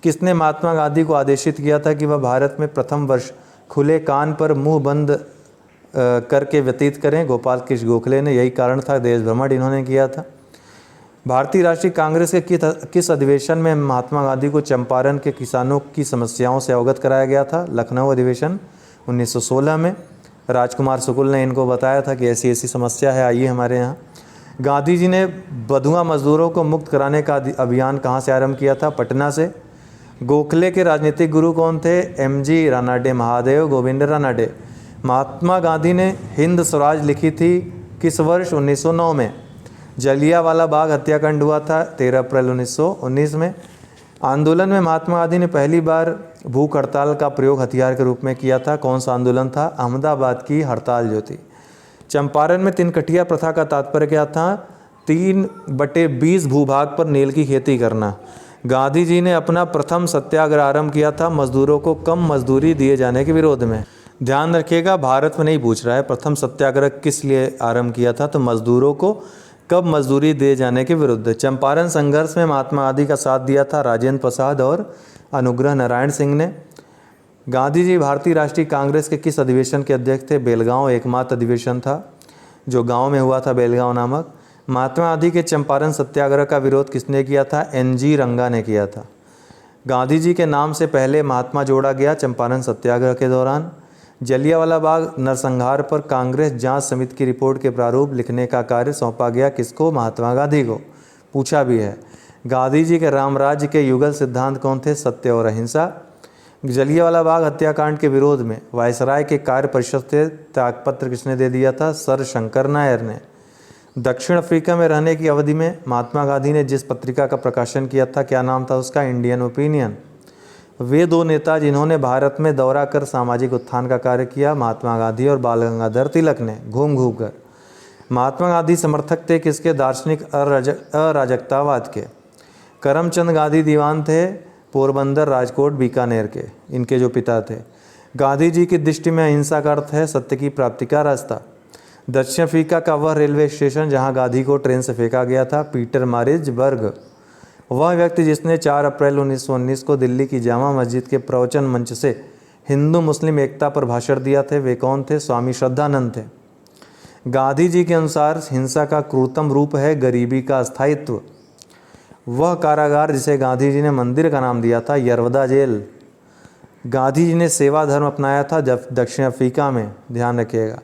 किसने महात्मा गांधी को आदेशित किया था कि वह भारत में प्रथम वर्ष खुले कान पर मुंह बंद करके व्यतीत करें? गोपाल कृष्ण गोखले ने। यही कारण था, देश भ्रमण इन्होंने किया था। भारतीय राष्ट्रीय कांग्रेस के किस अधिवेशन में महात्मा गांधी को चंपारण के किसानों की समस्याओं से अवगत कराया गया था? लखनऊ अधिवेशन 1916 में। राजकुमार शुक्ल ने इनको बताया था कि ऐसी ऐसी समस्या है, आइए हमारे यहाँ। गांधी जी ने बधुआ मजदूरों को मुक्त कराने का अभियान कहाँ से आरंभ किया था? पटना से। गोखले के राजनीतिक गुरु कौन थे? एम.जी. रानाडे, महादेव गोविंद रानाडे। महात्मा गांधी ने हिंद स्वराज लिखी थी किस वर्ष? 1909 में। जलियांवाला बाग हत्याकांड हुआ था 13 अप्रैल 1919 में। आंदोलन में महात्मा गांधी ने पहली बार भूख हड़ताल का प्रयोग हथियार के रूप में किया था। कौन सा आंदोलन था? अहमदाबाद की हड़ताल जो थी। चंपारण में तिनकटिया प्रथा का तात्पर्य क्या था? 3/20 भूभाग पर नील की खेती करना। गांधी जी ने अपना प्रथम सत्याग्रह आरंभ किया था मजदूरों को कम मजदूरी दिए जाने के विरोध में। ध्यान रखिएगा, भारत में नहीं पूछ रहा है प्रथम सत्याग्रह किस लिए आरंभ किया था, तो मजदूरों को कब मजदूरी दिए जाने के विरुद्ध। चंपारण संघर्ष में महात्मा गांधी का साथ दिया था राजेंद्र प्रसाद और अनुग्रह नारायण सिंह ने। गांधी जी भारतीय राष्ट्रीय कांग्रेस के किस अधिवेशन के अध्यक्ष थे? बेलगांव एकमात्र अधिवेशन था जो गांव में हुआ था, बेलगांव नामक। महात्मा गांधी के चंपारण सत्याग्रह का विरोध किसने किया था? एन.जी. रंगा ने किया था। गांधी जी के नाम से पहले महात्मा जोड़ा गया चंपारण सत्याग्रह के दौरान। जलियांवाला बाग नरसंहार पर कांग्रेस जांच समिति की रिपोर्ट के प्रारूप लिखने का कार्य सौंपा गया किसको? महात्मा गांधी को। पूछा भी है। गांधी जी के रामराज्य के युगल सिद्धांत कौन थे? सत्य और अहिंसा। जलियांवाला बाग हत्याकांड के विरोध में वायसराय के कार्य परिषद से त्यागपत्र किसने दे दिया था? सर शंकर नायर ने। दक्षिण अफ्रीका में रहने की अवधि में महात्मा गांधी ने जिस पत्रिका का प्रकाशन किया था, क्या नाम था उसका? Indian opinion. वे दो नेता जिन्होंने भारत में दौरा कर सामाजिक उत्थान का कार्य किया, महात्मा गांधी और बाल गंगाधर तिलक ने, घूम घूम कर। महात्मा गांधी समर्थक थे किसके? दार्शनिक अराजकतावाद के। करमचंद गांधी दीवान थे पोरबंदर, राजकोट, बीकानेर के, इनके जो पिता थे। गांधी जी की दृष्टि में अहिंसा का अर्थ है सत्य की प्राप्ति का रास्ता। दक्षिण अफ्रीका का वह रेलवे स्टेशन जहां गांधी को ट्रेन से फेंका गया था? पीटरमारिट्जबर्ग। वह व्यक्ति जिसने 4 अप्रैल 1919 को दिल्ली की जामा मस्जिद के प्रवचन मंच से हिंदू मुस्लिम एकता पर भाषण दिया थे, वे कौन थे? स्वामी श्रद्धानंद थे। गांधी जी के अनुसार हिंसा का क्रूरतम रूप है गरीबी का अस्थायित्व। वह कारागार जिसे गांधी जी ने मंदिर का नाम दिया था? यरवदा जेल। गांधी जी ने सेवा धर्म अपनाया था जब दक्षिण अफ्रीका में, ध्यान रखिएगा।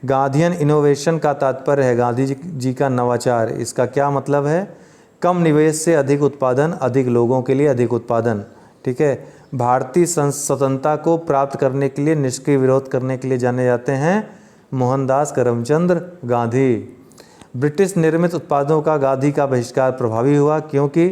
गांधीयन इनोवेशन का तात्पर्य है गांधी जी का नवाचार। इसका क्या मतलब है? कम निवेश से अधिक उत्पादन, अधिक लोगों के लिए अधिक उत्पादन। ठीक है। भारतीय स्वतंत्रता को प्राप्त करने के लिए निष्क्रिय विरोध करने के लिए जाने जाते हैं मोहनदास करमचंद गांधी। ब्रिटिश निर्मित उत्पादों का गांधी का बहिष्कार प्रभावी हुआ क्योंकि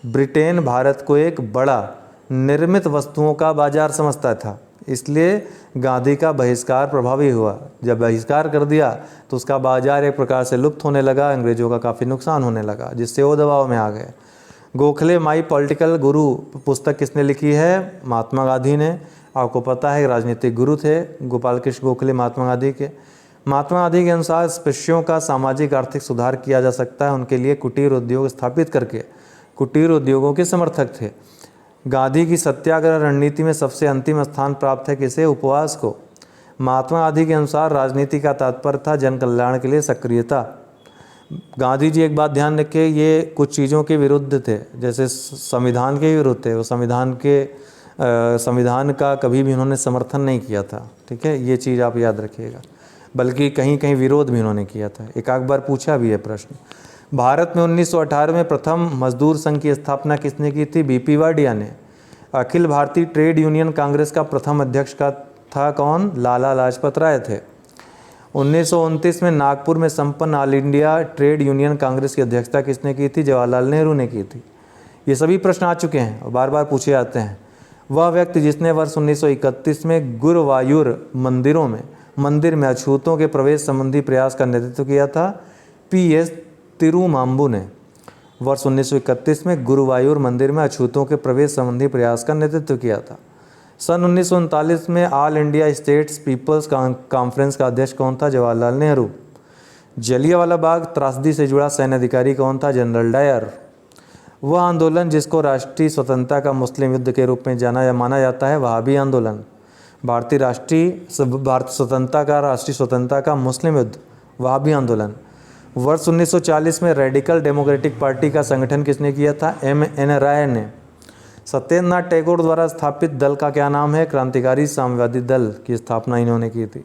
ब्रिटेन भारत को एक बड़ा निर्मित वस्तुओं का बाजार समझता था, इसलिए गांधी का बहिष्कार प्रभावी हुआ। जब बहिष्कार कर दिया तो उसका बाजार एक प्रकार से लुप्त होने लगा, अंग्रेजों का काफ़ी नुकसान होने लगा, जिससे वो दबाव में आ गए। गोखले माई पॉलिटिकल गुरु पुस्तक किसने लिखी है? महात्मा गांधी ने। आपको पता है राजनीतिक गुरु थे गोपाल कृष्ण गोखले महात्मा गांधी के। महात्मा गांधी के अनुसार स्पृश्यों का सामाजिक आर्थिक सुधार किया जा सकता है, उनके लिए कुटीर उद्योग स्थापित करके। कुटीर उद्योगों के समर्थक थे। गांधी की सत्याग्रह रणनीति में सबसे अंतिम स्थान प्राप्त है किसे? उपवास को। महात्मा गांधी के अनुसार राजनीति का तात्पर्य था जन कल्याण के लिए सक्रियता। गांधी जी एक बात ध्यान रखें, ये कुछ चीज़ों के विरुद्ध थे, जैसे संविधान के विरुद्ध थे। वो संविधान का कभी भी उन्होंने समर्थन नहीं किया था। ठीक है, ये चीज़ आप याद रखिएगा। बल्कि कहीं कहीं विरोध भी उन्होंने किया था। एक आध बार पूछा भी है प्रश्न। भारत में 1918 में प्रथम मजदूर संघ की स्थापना किसने की थी? बीपी वाडिया ने। अखिल भारतीय ट्रेड यूनियन कांग्रेस का प्रथम अध्यक्ष का था कौन? लाला लाजपत राय थे। 1929 में नागपुर में संपन्न all India trade union Congress की अध्यक्षता किसने की थी? जवाहरलाल नेहरू ने की थी। ये सभी प्रश्न आ चुके हैं और बार बार पूछे जाते हैं। वह व्यक्ति जिसने वर्ष 1931 में गुरुवायूर मंदिर में अछूतों के प्रवेश संबंधी प्रयास का नेतृत्व किया था? पी.एस. तिरुमांबू ने। वर्ष 1931 में गुरुवायूर मंदिर में अछूतों के प्रवेश संबंधी प्रयास का नेतृत्व किया था। सन 1939 में all India states people's conference का अध्यक्ष कौन था? जवाहरलाल नेहरू। जलियांवाला बाग त्रासदी से जुड़ा सैन्य अधिकारी कौन था? General Dyer. वह आंदोलन जिसको राष्ट्रीय स्वतंत्रता का मुस्लिम युद्ध के रूप में जाना या माना जाता है, वहाबी आंदोलन। भारतीय स्वतंत्रता का मुस्लिम युद्ध, वहाबी आंदोलन। वर्ष 1940 में रेडिकल डेमोक्रेटिक पार्टी का संगठन किसने किया था? M.N. राय ने। सत्येंद्रनाथ टैगोर द्वारा स्थापित दल का क्या नाम है? क्रांतिकारी साम्यवादी दल की स्थापना इन्होंने की थी।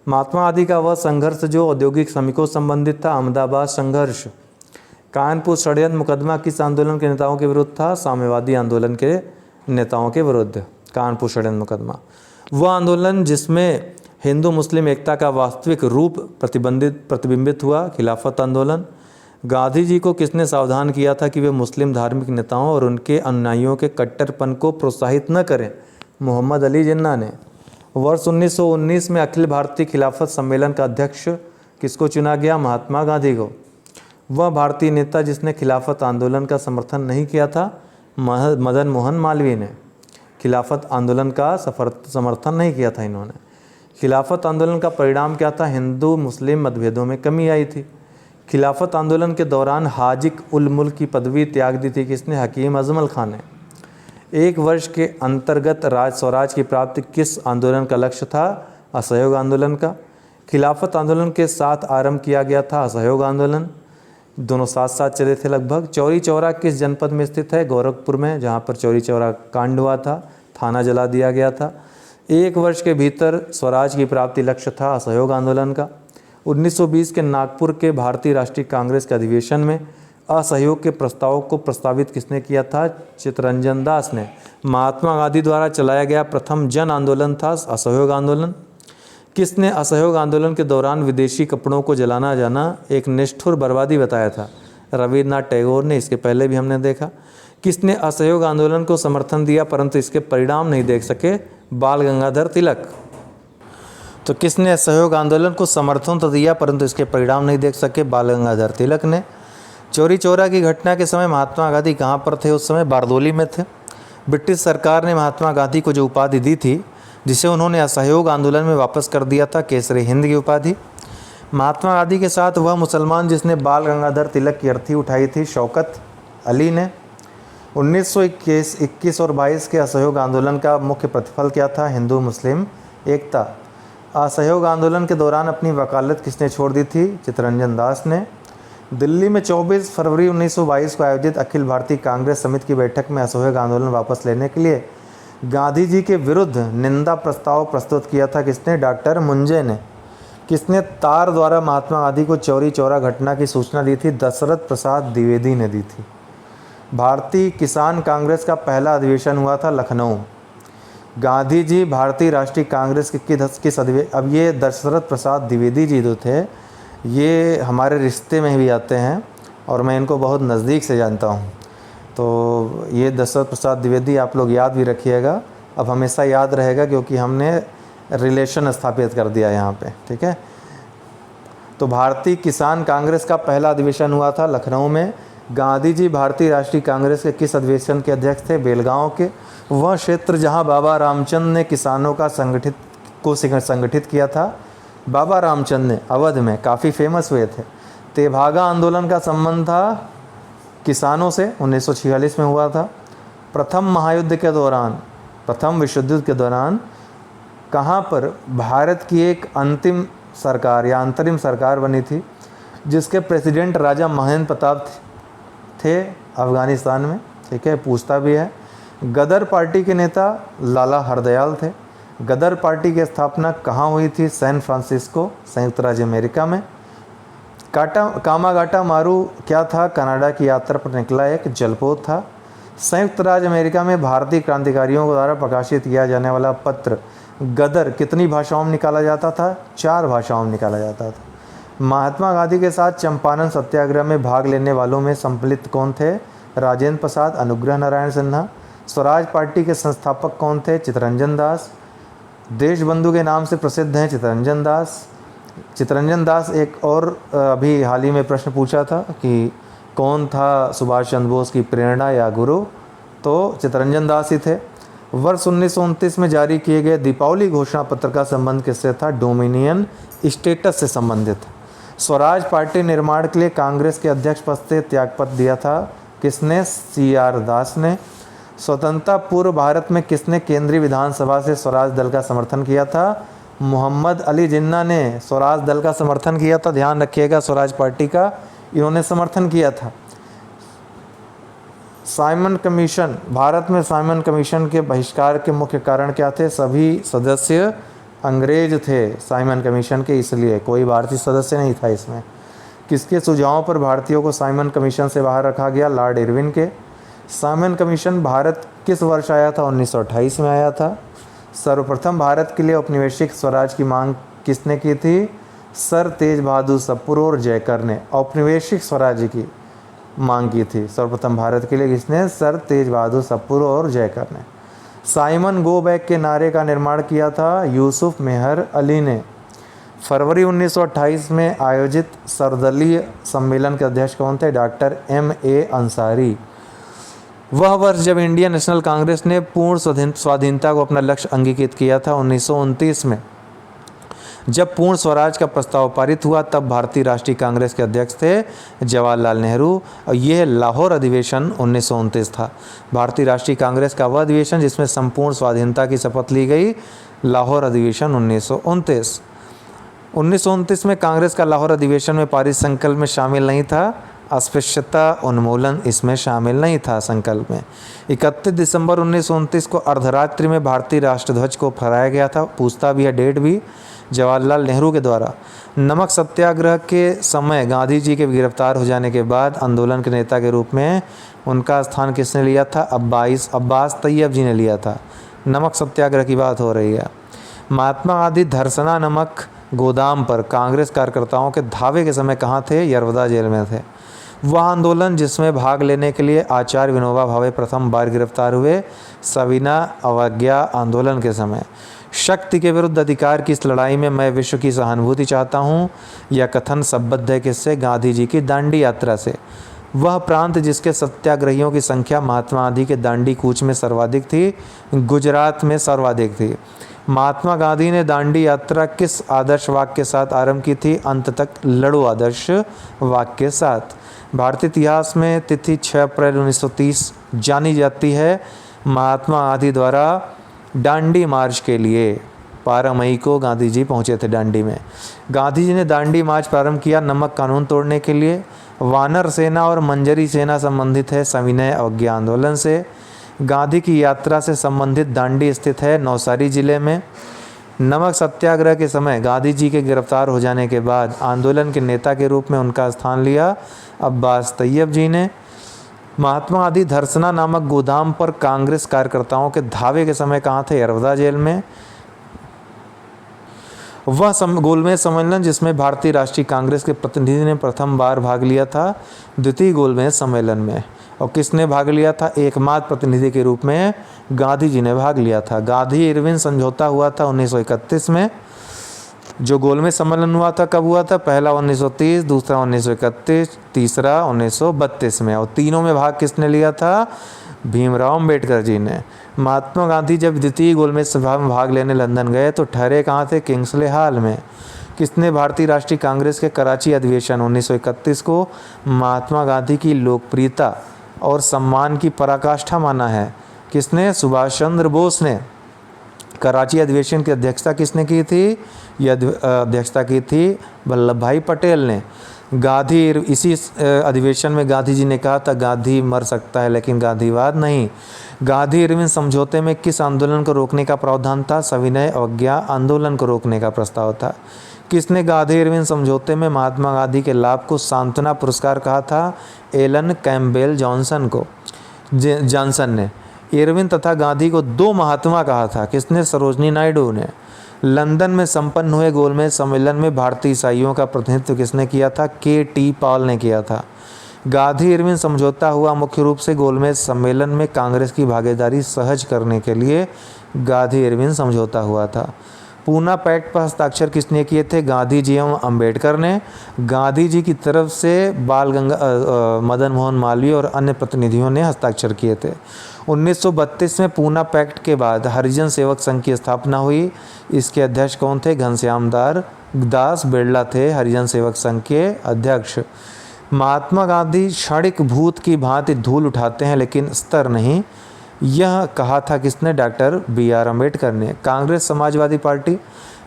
महात्मा गांधी का वह संघर्ष जो औद्योगिक श्रमिकों से संबंधित था? अहमदाबाद संघर्ष। कानपुर षड्यंत्र मुकदमा किस आंदोलन के नेताओं के विरुद्ध था? साम्यवादी आंदोलन के नेताओं के विरुद्ध कानपुर षड्यंत्र मुकदमा। वह आंदोलन जिसमें हिंदू मुस्लिम एकता का वास्तविक रूप प्रतिबिंबित हुआ? खिलाफत आंदोलन। गांधी जी को किसने सावधान किया था कि वे मुस्लिम धार्मिक नेताओं और उनके अनुयायियों के कट्टरपन को प्रोत्साहित न करें? मोहम्मद अली जिन्ना ने। वर्ष 1919 में अखिल भारतीय खिलाफत सम्मेलन का अध्यक्ष किसको चुना गया? महात्मा गांधी को। वह भारतीय नेता जिसने खिलाफत आंदोलन का समर्थन नहीं किया था? मदन मोहन मालवीय ने। खिलाफत आंदोलन का समर्थन नहीं किया था इन्होंने। खिलाफत आंदोलन का परिणाम क्या था? हिंदू मुस्लिम मतभेदों में कमी आई थी। खिलाफत आंदोलन के दौरान हाजिक उल मुल्क की पदवी त्याग दी थी किसने? हकीम अजमल खान ने। एक वर्ष के अंतर्गत स्वराज की प्राप्ति किस आंदोलन का लक्ष्य था? असहयोग आंदोलन का। खिलाफत आंदोलन के साथ आरंभ किया गया था असहयोग आंदोलन। दोनों साथ साथ चले थे लगभग। चौरी चौरा किस जनपद में स्थित है? गोरखपुर में, जहाँ पर चौरी चौरा कांड हुआ था, थाना जला दिया गया था। एक वर्ष के भीतर स्वराज की प्राप्ति लक्ष्य था असहयोग आंदोलन का। 1920 के नागपुर के भारतीय राष्ट्रीय कांग्रेस के अधिवेशन में असहयोग के प्रस्ताव को प्रस्तावित किसने किया था? चित्तरंजन दास ने। महात्मा गांधी द्वारा चलाया गया प्रथम जन आंदोलन था असहयोग आंदोलन। किसने असहयोग आंदोलन के दौरान विदेशी कपड़ों को जलाना जाना एक निष्ठुर बर्बादी बताया था? रविन्द्रनाथ टैगोर ने। इसके पहले भी हमने देखा। किसने असहयोग आंदोलन को समर्थन दिया परंतु इसके परिणाम नहीं देख सके? बाल गंगाधर तिलक। तो किसने असहयोग आंदोलन को समर्थन तो दिया परंतु इसके परिणाम नहीं देख सके? बाल गंगाधर तिलक ने। चौरी चौरा की घटना के समय महात्मा गांधी कहाँ पर थे? उस समय बारदोली में थे। ब्रिटिश सरकार ने महात्मा गांधी को जो उपाधि दी थी जिसे उन्होंने असहयोग आंदोलन में वापस कर दिया था, केसरी हिंद की उपाधि। महात्मा गांधी के साथ वह मुसलमान जिसने बाल गंगाधर तिलक की अर्थी उठाई थी, शौकत अली ने। 1921 और 22 के असहयोग आंदोलन का मुख्य प्रतिफल क्या था? हिंदू मुस्लिम एकता। असहयोग आंदोलन के दौरान अपनी वकालत किसने छोड़ दी थी? चित्तरंजन दास ने। दिल्ली में 24 फरवरी 1922 को आयोजित अखिल भारतीय कांग्रेस समिति की बैठक में असहयोग आंदोलन वापस लेने के लिए गांधी जी के विरुद्ध निंदा प्रस्ताव प्रस्तुत किया था किसने? डॉक्टर मुंजे ने। किसने तार द्वारा महात्मा गांधी को चौरी चौरा घटना की सूचना दी थी? दशरथ प्रसाद द्विवेदी ने दी थी। भारतीय किसान कांग्रेस का पहला अधिवेशन हुआ था लखनऊ। गांधी जी भारतीय राष्ट्रीय कांग्रेस किस अब ये दशरथ प्रसाद द्विवेदी जी जो थे ये हमारे रिश्ते में भी आते हैं और मैं इनको बहुत नज़दीक से जानता हूँ। तो ये दशरथ प्रसाद द्विवेदी आप लोग याद भी रखिएगा, अब हमेशा याद रहेगा क्योंकि हमने रिलेशन स्थापित कर दिया यहाँ पे, ठीक है। तो भारतीय किसान कांग्रेस का पहला अधिवेशन हुआ था लखनऊ में। गांधी जी भारतीय राष्ट्रीय कांग्रेस के किस अधिवेशन के अध्यक्ष थे? बेलगांव के। वह क्षेत्र जहां बाबा रामचंद्र ने किसानों का संगठित किया था, बाबा रामचंद्र ने अवध में काफ़ी फेमस हुए थे। तेभागा आंदोलन का संबंध था किसानों से, 1946 में हुआ था। प्रथम महायुद्ध के दौरान, प्रथम विश्व युद्ध के दौरान कहाँ पर भारत की एक अंतिम सरकार या अंतरिम सरकार बनी थी जिसके प्रेसिडेंट राजा महेंद्र प्रताप थे अफ़गानिस्तान में, ठीक है, पूछता भी है। गदर पार्टी के नेता लाला हरदयाल थे। गदर पार्टी की स्थापना कहाँ हुई थी? सैन फ्रांसिस्को, संयुक्त राज्य अमेरिका में। कामागाटा मारू क्या था? कनाडा की यात्रा पर निकला एक जलपोत था। संयुक्त राज्य अमेरिका में भारतीय क्रांतिकारियों द्वारा प्रकाशित किया जाने वाला पत्र गदर कितनी भाषाओं में निकाला जाता था? 4 भाषाओं में निकाला जाता था। महात्मा गांधी के साथ चंपारण सत्याग्रह में भाग लेने वालों में सम्मिलित कौन थे? राजेंद्र प्रसाद, अनुग्रह नारायण सिन्हा। स्वराज पार्टी के संस्थापक कौन थे? चित्तरंजन दास। देशबंधु के नाम से प्रसिद्ध हैं चित्तरंजन दास। चित्तरंजन दास एक और अभी हाल ही में प्रश्न पूछा था कि कौन था सुभाष चंद्र बोस की प्रेरणा या गुरु? तो चित्तरंजन दास ही थे। वर्ष 1929 में जारी किए गए दीपावली घोषणा पत्र का संबंध किससे था? डोमिनियन स्टेटस से संबंधित। स्वराज पार्टी निर्माण के लिए कांग्रेस के अध्यक्ष पद से त्यागपत्र दिया था किसने? CR दास ने। स्वतंत्रता पूर्व भारत में किसने केंद्रीय विधानसभा से स्वराज दल का समर्थन किया था? मोहम्मद अली जिन्ना ने स्वराज दल का समर्थन किया था, ध्यान रखिएगा, स्वराज पार्टी का इन्होंने समर्थन किया था। साइमन कमीशन, भारत में साइमन कमीशन के बहिष्कार के मुख्य कारण क्या थे? सभी सदस्य अंग्रेज थे साइमन कमीशन के, इसलिए कोई भारतीय सदस्य नहीं था इसमें। किसके सुझावों पर भारतीयों को साइमन कमीशन से बाहर रखा गया? लॉर्ड इरविन के। साइमन कमीशन भारत किस वर्ष आया था? 1928 में आया था। सर्वप्रथम भारत के लिए औपनिवेशिक स्वराज की मांग किसने की थी? सर तेज बहादुर सप्र और जयकर ने औपनिवेशिक स्वराज की मांग की थी। सर्वप्रथम भारत के लिए किसने? सर तेज बहादुर सप्र और जयकर ने। साइमन गो बैक के नारे का निर्माण किया था यूसुफ मेहर अली ने। फरवरी 1928 में आयोजित सर्वदलीय सम्मेलन के अध्यक्ष कौन थे? Doctor M.A. अंसारी। वह वर्ष जब इंडियन नेशनल कांग्रेस ने पूर्ण स्वाधीनता को अपना लक्ष्य अंगीकृत किया था 1929 में। जब पूर्ण स्वराज का प्रस्ताव पारित हुआ तब भारतीय राष्ट्रीय कांग्रेस के अध्यक्ष थे जवाहरलाल नेहरू, और यह लाहौर अधिवेशन 1929 था। भारतीय राष्ट्रीय कांग्रेस का वह अधिवेशन जिसमें संपूर्ण स्वाधीनता की शपथ ली गई, लाहौर अधिवेशन 1929। 1929 में कांग्रेस का लाहौर अधिवेशन में पारित संकल्प में शामिल नहीं था, अस्पृश्यता उन्मूलन इसमें शामिल नहीं था संकल्प में। 31 दिसंबर 1929 को अर्धरात्रि में भारतीय राष्ट्रध्वज को फहराया गया था, पूछता भी है डेट भी, जवाहरलाल नेहरू के द्वारा। नमक सत्याग्रह के समय गांधी जी के गिरफ्तार हो जाने के बाद आंदोलन के नेता के रूप में उनका स्थान किसने लिया था? अब्बास तैयब जी ने लिया था। नमक सत्याग्रह की बात हो रही है। महात्मा गांधी धरसना नमक गोदाम पर कांग्रेस कार्यकर्ताओं के धावे के समय कहाँ थे? यरवदा जेल में थे। वह आंदोलन जिसमें भाग लेने के लिए आचार्य विनोबा भावे प्रथम बार गिरफ्तार हुए, सविना अवज्ञा आंदोलन के समय। शक्ति के विरुद्ध अधिकार की इस लड़ाई में मैं विश्व की सहानुभूति चाहता हूँ, यह कथन संबद्ध है किससे? गांधी जी की दांडी यात्रा से। वह प्रांत जिसके सत्याग्रहियों की संख्या महात्मा गांधी के दांडी कूच में सर्वाधिक थी, गुजरात में सर्वाधिक थी। महात्मा गांधी ने दांडी यात्रा किस आदर्श वाक्य के साथ आरंभ की थी? अंत तक लड़ो आदर्श वाक्य के साथ। भारतीय इतिहास में तिथि 6 अप्रैल 1930 जानी जाती है महात्मा गांधी द्वारा दांडी मार्च के लिए। 12 मई को गांधी जी पहुंचे थे दांडी में। गांधी जी ने दांडी मार्च प्रारंभ किया नमक कानून तोड़ने के लिए। वानर सेना और मंजरी सेना संबंधित है सविनय अवज्ञा आंदोलन से। गांधी की यात्रा से संबंधित दांडी स्थित है नवसारी जिले में। नमक सत्याग्रह के समय गांधी जी के गिरफ्तार हो जाने के बाद आंदोलन के नेता के रूप में उनका स्थान लिया अब्बास तैयब जी ने। महात्मा गांधी धरसना नामक गोदाम पर कांग्रेस कार्यकर्ताओं के धावे के समय कहाँ थे? यरवदा जेल में। वह गोलमेज सम्मेलन जिसमें भारतीय राष्ट्रीय कांग्रेस के प्रतिनिधि ने प्रथम बार भाग लिया था द्वितीय गोलमेज सम्मेलन में। और किसने भाग लिया था? एकमात्र प्रतिनिधि के रूप में गांधी जी ने भाग लिया था। गांधी इरविन समझौता हुआ था 1931 में। जो गोलमेज सम्मेलन हुआ था कब हुआ था? पहला 1930, दूसरा 1931, तीसरा 1932 में। और तीनों में भाग किसने लिया था? भीमराव अम्बेडकर जी ने। महात्मा गांधी जब द्वितीय गोलमेज सभा में भाग लेने लंदन गए तो ठहरे कहाँ थे? किंग्सले हॉल में। किसने भारतीय राष्ट्रीय कांग्रेस के कराची अधिवेशन 1931 को महात्मा गांधी की लोकप्रियता और सम्मान की पराकाष्ठा माना है? किसने? सुभाष चंद्र बोस ने। कराची अधिवेशन की अध्यक्षता किसने की थी? यह अध्यक्षता की थी वल्लभ भाई पटेल ने। गांधी इसी अधिवेशन में गांधी जी ने कहा था गांधी मर सकता है लेकिन गांधीवाद नहीं। गांधी इरविन समझौते में किस आंदोलन को रोकने का प्रावधान था? सविनय अवज्ञा आंदोलन को रोकने का प्रस्ताव था। किसने गांधी इरविन समझौते में महात्मा गांधी के लाभ को सांत्वना पुरस्कार कहा था? एलन कैम्पबेल जॉनसन ने। इरविन तथा गांधी को दो महात्मा कहा था। किसने? सरोजनी नायडू ने। लंदन में संपन्न हुए गोलमेज सम्मेलन में भारतीय ईसाइयों का प्रतिनिधित्व किसने किया था? K.T. पॉल ने किया था। गांधी इरविन समझौता हुआ मुख्य रूप से गोलमेज सम्मेलन में कांग्रेस की भागीदारी सहज करने के लिए गांधी इरविन समझौता हुआ था। पूना पैक्ट पर हस्ताक्षर किसने किए थे? गांधी जी एवं अम्बेडकर ने। गांधी जी की तरफ से मदन मोहन मालवीय और अन्य प्रतिनिधियों ने हस्ताक्षर किए थे। 1932 में पूना पैक्ट के बाद हरिजन सेवक संघ की स्थापना हुई। इसके अध्यक्ष कौन थे? घनश्याम दास बिरला थे हरिजन सेवक संघ के अध्यक्ष। महात्मा गांधी क्षणिक भूत की भांति धूल उठाते हैं लेकिन स्तर नहीं, यह कहा था किसने? Doctor B.R. अम्बेडकर ने। कांग्रेस समाजवादी पार्टी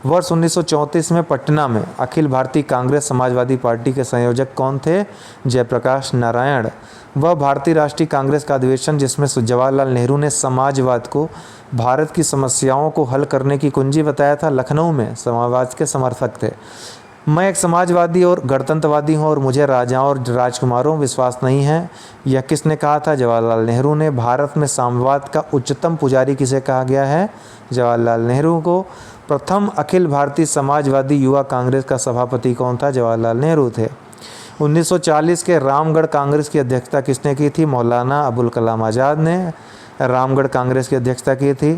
वर्ष 1934 में पटना में अखिल भारतीय कांग्रेस समाजवादी पार्टी के संयोजक कौन थे? जयप्रकाश नारायण। वह भारतीय राष्ट्रीय कांग्रेस का अधिवेशन जिसमें जवाहरलाल नेहरू ने समाजवाद को भारत की समस्याओं को हल करने की कुंजी बताया था, लखनऊ में समाजवाद के समर्थक थे। मैं एक समाजवादी और गणतंत्रवादी हूँ और मुझे राजाओं और राजकुमारों विश्वास नहीं है, यह किसने कहा था? जवाहरलाल नेहरू ने। भारत में साम्यवाद का उच्चतम पुजारी किसे कहा गया है? जवाहरलाल नेहरू को। प्रथम अखिल भारतीय समाजवादी युवा कांग्रेस का सभापति कौन था? जवाहरलाल नेहरू थे। 1940 के रामगढ़ कांग्रेस की अध्यक्षता किसने की थी? मौलाना अबुल कलाम आज़ाद ने रामगढ़ कांग्रेस की अध्यक्षता की थी।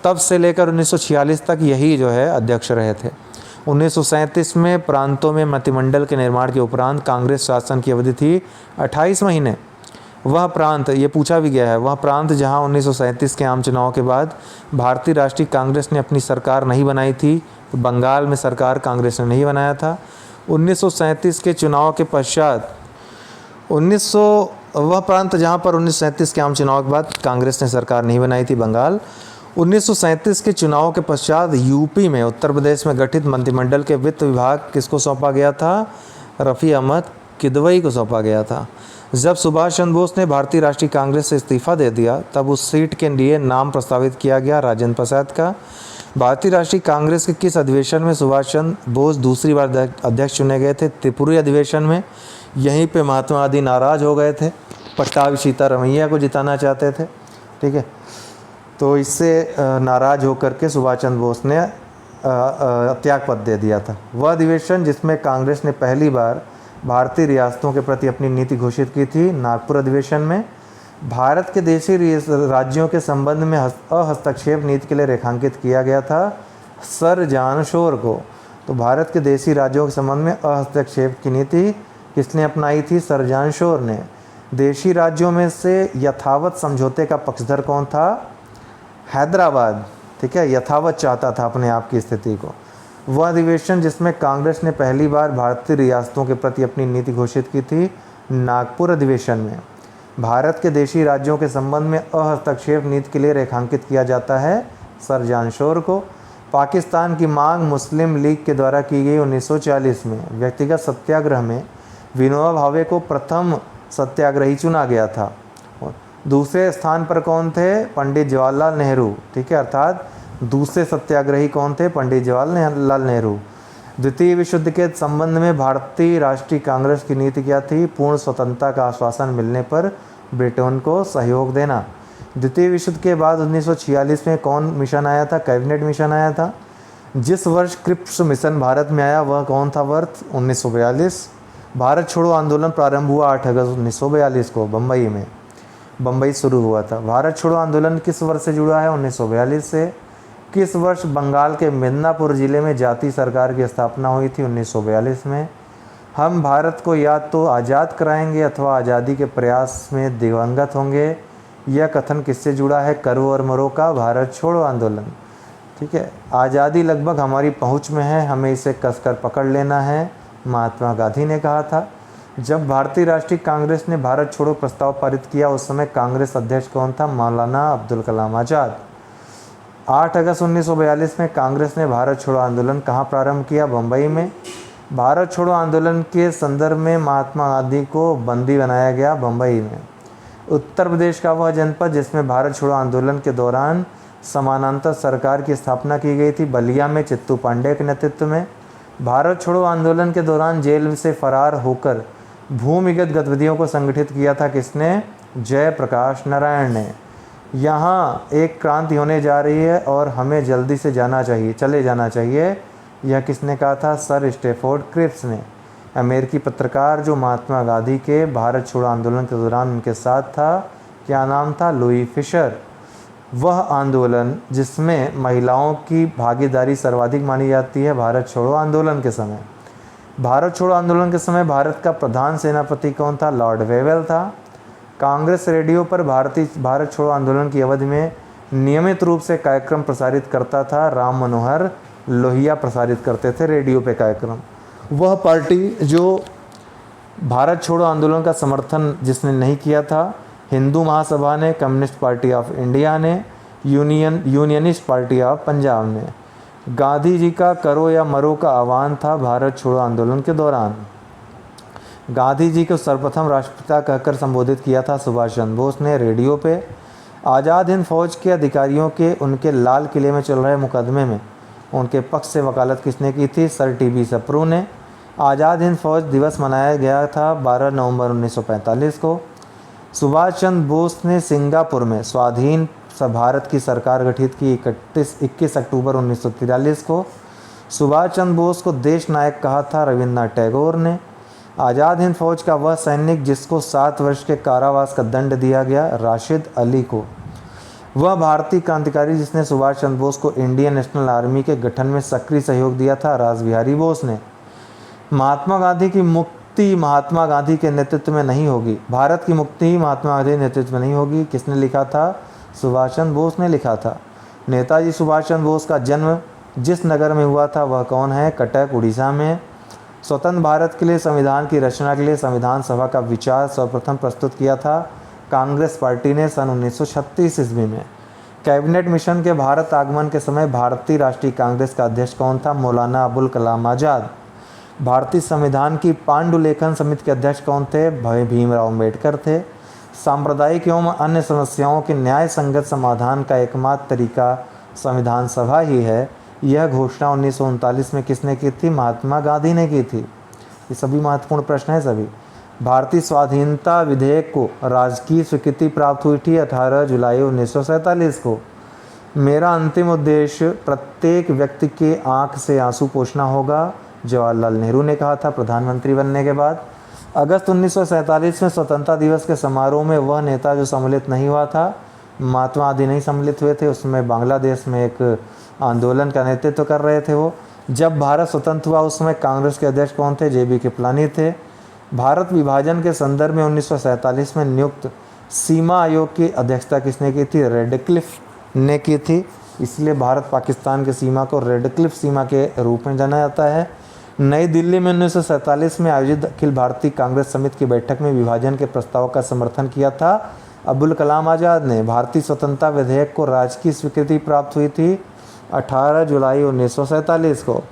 तब से लेकर 1946 तक यही जो है अध्यक्ष रहे थे। 1937 में प्रांतों में मंत्रिमंडल के निर्माण के उपरांत कांग्रेस शासन की अवधि थी 28 महीने। वह प्रांत, ये पूछा भी गया है, वह प्रांत जहां 1937 के आम चुनाव के बाद भारतीय राष्ट्रीय कांग्रेस ने अपनी सरकार नहीं बनाई थी, बंगाल में सरकार कांग्रेस ने नहीं बनाया था। 1937 के चुनाव के पश्चात वह प्रांत जहां पर 1937 के आम चुनाव के बाद कांग्रेस ने सरकार नहीं बनाई थी, बंगाल। 1937 के चुनाव के पश्चात यूपी में उत्तर प्रदेश में गठित मंत्रिमंडल के वित्त विभाग किसको सौंपा गया था? रफ़ी अहमद किदवई को सौंपा गया था। जब सुभाष चंद्र बोस ने भारतीय राष्ट्रीय कांग्रेस से इस्तीफा दे दिया तब उस सीट के लिए नाम प्रस्तावित किया गया राजेंद्र प्रसाद का। भारतीय राष्ट्रीय कांग्रेस के किस अधिवेशन में सुभाष चंद्र बोस दूसरी बार अध्यक्ष चुने गए थे? त्रिपुरी अधिवेशन में। यहीं पे महात्मा गांधी नाराज़ हो गए थे, पट्टाभी सीतारमैया को जिताना चाहते थे, ठीक है। तो इससे नाराज़ होकर के सुभाष चंद्र बोस ने त्यागपत्र दे दिया था। वह अधिवेशन जिसमें कांग्रेस ने पहली बार भारतीय रियासतों के प्रति अपनी नीति घोषित की थी, नागपुर अधिवेशन में। भारत के देशी राज्यों के संबंध में हस्तक्षेप नीति के लिए रेखांकित किया गया था सर जॉन शोर को। तो भारत के देशी राज्यों के संबंध में हस्तक्षेप की नीति किसने अपनाई थी? सर जॉन शोर ने। देशी राज्यों में से यथावत समझौते का पक्षधर कौन था? हैदराबाद, ठीक है, यथावत चाहता था अपने आप की स्थिति को। वह अधिवेशन जिसमें कांग्रेस ने पहली बार भारतीय रियासतों के प्रति अपनी नीति घोषित की थी, नागपुर अधिवेशन में। भारत के देशी राज्यों के संबंध में हस्तक्षेप नीति के लिए रेखांकित किया जाता है सर जॉन शोर को। पाकिस्तान की मांग मुस्लिम लीग के द्वारा की गई 1940 में। व्यक्तिगत सत्याग्रह में विनोबा भावे को प्रथम सत्याग्रही चुना गया था। दूसरे स्थान पर कौन थे? पंडित जवाहरलाल नेहरू, ठीक है, अर्थात दूसरे सत्याग्रही कौन थे? पंडित जवाहरलाल नेहरू। द्वितीय विश्व युद्ध के संबंध में भारतीय राष्ट्रीय कांग्रेस की नीति क्या थी? पूर्ण स्वतंत्रता का आश्वासन मिलने पर ब्रिटेन को सहयोग देना। द्वितीय विश्व युद्ध के बाद 1946 में कौन मिशन आया था? कैबिनेट मिशन आया था। जिस वर्ष क्रिप्स मिशन भारत में आया वह कौन था वर्ष? 1942। भारत छोड़ो आंदोलन प्रारंभ हुआ 8 अगस्त 1942 को बम्बई शुरू हुआ था। भारत छोड़ो आंदोलन किस वर्ष से जुड़ा है? 1942 से। किस वर्ष बंगाल के मिदनापुर जिले में जातीय सरकार की स्थापना हुई थी? 1942 में। हम भारत को या तो आज़ाद कराएंगे अथवा आज़ादी के प्रयास में दिवंगत होंगे, यह कथन किससे जुड़ा है? करो और मरो का भारत छोड़ो आंदोलन, ठीक है। आज़ादी लगभग हमारी पहुंच में है, हमें इसे कसकर पकड़ लेना है, महात्मा गांधी ने कहा था। जब भारतीय राष्ट्रीय कांग्रेस ने भारत छोड़ो प्रस्ताव पारित किया उस समय कांग्रेस अध्यक्ष कौन था? मौलाना अब्दुल कलाम आज़ाद। 8 अगस्त 1942 में कांग्रेस ने भारत छोड़ो आंदोलन कहाँ प्रारंभ किया? बम्बई में। भारत छोड़ो आंदोलन के संदर्भ में महात्मा गांधी को बंदी बनाया गया, बम्बई में। उत्तर प्रदेश का वह जनपद जिसमें भारत छोड़ो आंदोलन के दौरान समानांतर सरकार की स्थापना की गई थी, बलिया में चित्तू पांडे के नेतृत्व में। भारत छोड़ो आंदोलन के दौरान जेल से फरार होकर भूमिगत गतिविधियों को संगठित किया था किसने? जयप्रकाश नारायण ने। यहाँ एक क्रांति होने जा रही है और हमें जल्दी से चले जाना चाहिए, यह किसने कहा था? सर स्टैफोर्ड क्रिप्स ने। अमेरिकी पत्रकार जो महात्मा गांधी के भारत छोड़ो आंदोलन के दौरान उनके साथ था, क्या नाम था? Louis Fischer. वह आंदोलन जिसमें महिलाओं की भागीदारी सर्वाधिक मानी जाती है, भारत छोड़ो आंदोलन के समय। भारत छोड़ो आंदोलन के समय भारत का प्रधान सेनापति कौन था? लॉर्ड वेवेल था। कांग्रेस रेडियो पर भारत छोड़ो आंदोलन की अवधि में नियमित रूप से कार्यक्रम प्रसारित करता था, राम मनोहर लोहिया प्रसारित करते थे रेडियो पे कार्यक्रम। वह पार्टी जो भारत छोड़ो आंदोलन का समर्थन जिसने नहीं किया था, हिंदू महासभा ने, कम्युनिस्ट पार्टी ऑफ इंडिया ने, यूनियनिस्ट पार्टी ऑफ पंजाब ने। गांधी जी का करो या मरो का आह्वान था भारत छोड़ो आंदोलन के दौरान। गांधी जी को सर्वप्रथम राष्ट्रपिता कहकर संबोधित किया था सुभाष चंद्र बोस ने रेडियो पे। आज़ाद हिंद फौज के अधिकारियों के उनके लाल किले में चल रहे मुकदमे में उनके पक्ष से वकालत किसने की थी? Sir TB. सप्रू ने। आज़ाद हिंद फौज दिवस मनाया गया था 12 नवंबर 1945 को। सुभाष चंद्र बोस ने सिंगापुर में स्वाधीन भारत की सरकार गठित की 21 अक्टूबर 1943 को। सुभाष चंद्र बोस को देश नायक कहा था रविन्द्रनाथ टैगोर ने। आज़ाद हिंद फौज का वह सैनिक जिसको 7 वर्ष के कारावास का दंड दिया गया, राशिद अली को। वह भारतीय क्रांतिकारी जिसने सुभाष चंद्र बोस को इंडियन नेशनल आर्मी के गठन में सक्रिय सहयोग दिया था, रासबिहारी बोस ने। महात्मा गांधी की मुक्ति महात्मा गांधी के नेतृत्व में नहीं होगी, भारत की मुक्ति महात्मा गांधी के नेतृत्व में नहीं होगी, किसने लिखा था? सुभाष चंद्र बोस ने लिखा था। नेताजी सुभाष चंद्र बोस का जन्म जिस नगर में हुआ था वह कौन है? कटक, उड़ीसा में। स्वतंत्र भारत के लिए संविधान की रचना के लिए संविधान सभा का विचार सर्वप्रथम प्रस्तुत किया था कांग्रेस पार्टी ने सन 1936 ईस्वी में। कैबिनेट मिशन के भारत आगमन के समय भारतीय राष्ट्रीय कांग्रेस का अध्यक्ष कौन था? मौलाना अबुल कलाम आज़ाद। भारतीय संविधान की पांडुलेखन समिति के अध्यक्ष कौन थे? भीमराव अम्बेडकर थे। सांप्रदायिक एवं अन्य समस्याओं के न्याय संगत समाधान का एकमात्र तरीका संविधान सभा ही है, यह घोषणा 1939 में किसने की थी? महात्मा गांधी ने की थी। ये सभी महत्वपूर्ण प्रश्न हैं सभी। भारतीय स्वाधीनता विधेयक को राजकीय स्वीकृति प्राप्त हुई थी 18 जुलाई 1947 को। मेरा अंतिम उद्देश्य प्रत्येक व्यक्ति के आंख से आंसू पोंछना होगा, जवाहरलाल नेहरू ने कहा था प्रधानमंत्री बनने के बाद। अगस्त 1947 में स्वतंत्रता दिवस के समारोह में वह नेता जो सम्मिलित नहीं हुआ था, महात्मा गांधी नहीं सम्मिलित हुए थे, उसमें बांग्लादेश में एक आंदोलन का नेतृत्व कर रहे थे वो। जब भारत स्वतंत्र हुआ उस समय कांग्रेस के अध्यक्ष कौन थे? जे.बी. कृपलानी थे। भारत विभाजन के संदर्भ में 1947 में नियुक्त सीमा आयोग की अध्यक्षता किसने की थी? रेडक्लिफ ने की थी। इसलिए भारत पाकिस्तान की सीमा को रेडक्लिफ सीमा के रूप में जाना जाता है। नई दिल्ली में 1947 में आयोजित अखिल भारतीय कांग्रेस समिति की बैठक में विभाजन के प्रस्ताव का समर्थन किया था अबुल कलाम आज़ाद ने। भारतीय स्वतंत्रता विधेयक को राजकीय स्वीकृति प्राप्त हुई थी 18 जुलाई 1947 को।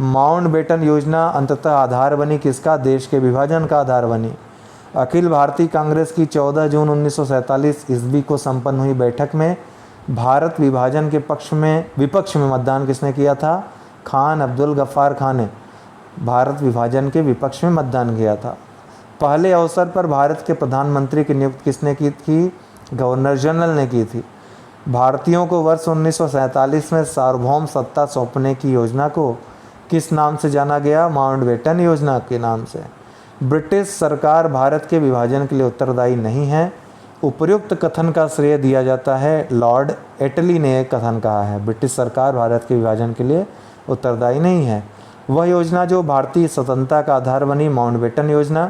माउंटबेटन योजना अंततः आधार बनी किसका? देश के विभाजन का आधार बनी। अखिल भारतीय कांग्रेस की 14 जून 1947 ईस्वी को संपन्न हुई बैठक में भारत विभाजन के विपक्ष में मतदान किसने किया था? खान अब्दुल गफ्फार खान ने भारत विभाजन के विपक्ष में मतदान किया था। पहले अवसर पर भारत के प्रधानमंत्री की नियुक्ति किसने की थी? गवर्नर जनरल ने की थी। भारतीयों को वर्ष 1947 में सार्वभौम सत्ता सौंपने की योजना को किस नाम से जाना गया? माउंटबेटन योजना के नाम से। ब्रिटिश सरकार भारत के विभाजन के लिए उत्तरदायी नहीं है, उपर्युक्त कथन का श्रेय दिया जाता है लॉर्ड एटली ने एक कथन कहा है, ब्रिटिश सरकार भारत के विभाजन के लिए उत्तरदायी नहीं है। वह योजना जो भारतीय स्वतंत्रता का आधार बनी, माउंटबेटन योजना।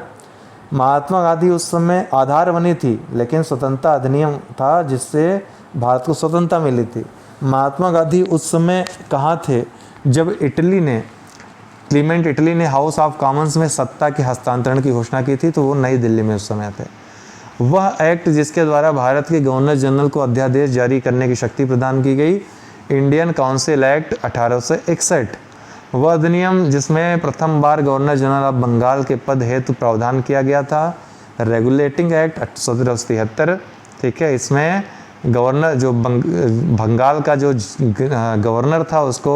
महात्मा गांधी उस समय आधार बनी थी, लेकिन स्वतंत्रता अधिनियम था जिससे भारत को स्वतंत्रता मिली थी। महात्मा गांधी उस समय कहाँ थे? जब क्लीमेंट इटली ने हाउस ऑफ कॉमन्स में सत्ता के हस्तांतरण की घोषणा की थी, तो वो नई दिल्ली में उस समय थे। वह एक्ट जिसके द्वारा भारत के गवर्नर जनरल को अध्यादेश जारी करने की शक्ति प्रदान की गई, इंडियन काउंसिल एक्ट 1861। वह अधिनियम जिसमें प्रथम बार गवर्नर जनरल ऑफ बंगाल के पद हेतु प्रावधान किया गया था, रेगुलेटिंग एक्ट 1773। ठीक है, इसमें गवर्नर जो बंगाल का जो गवर्नर था उसको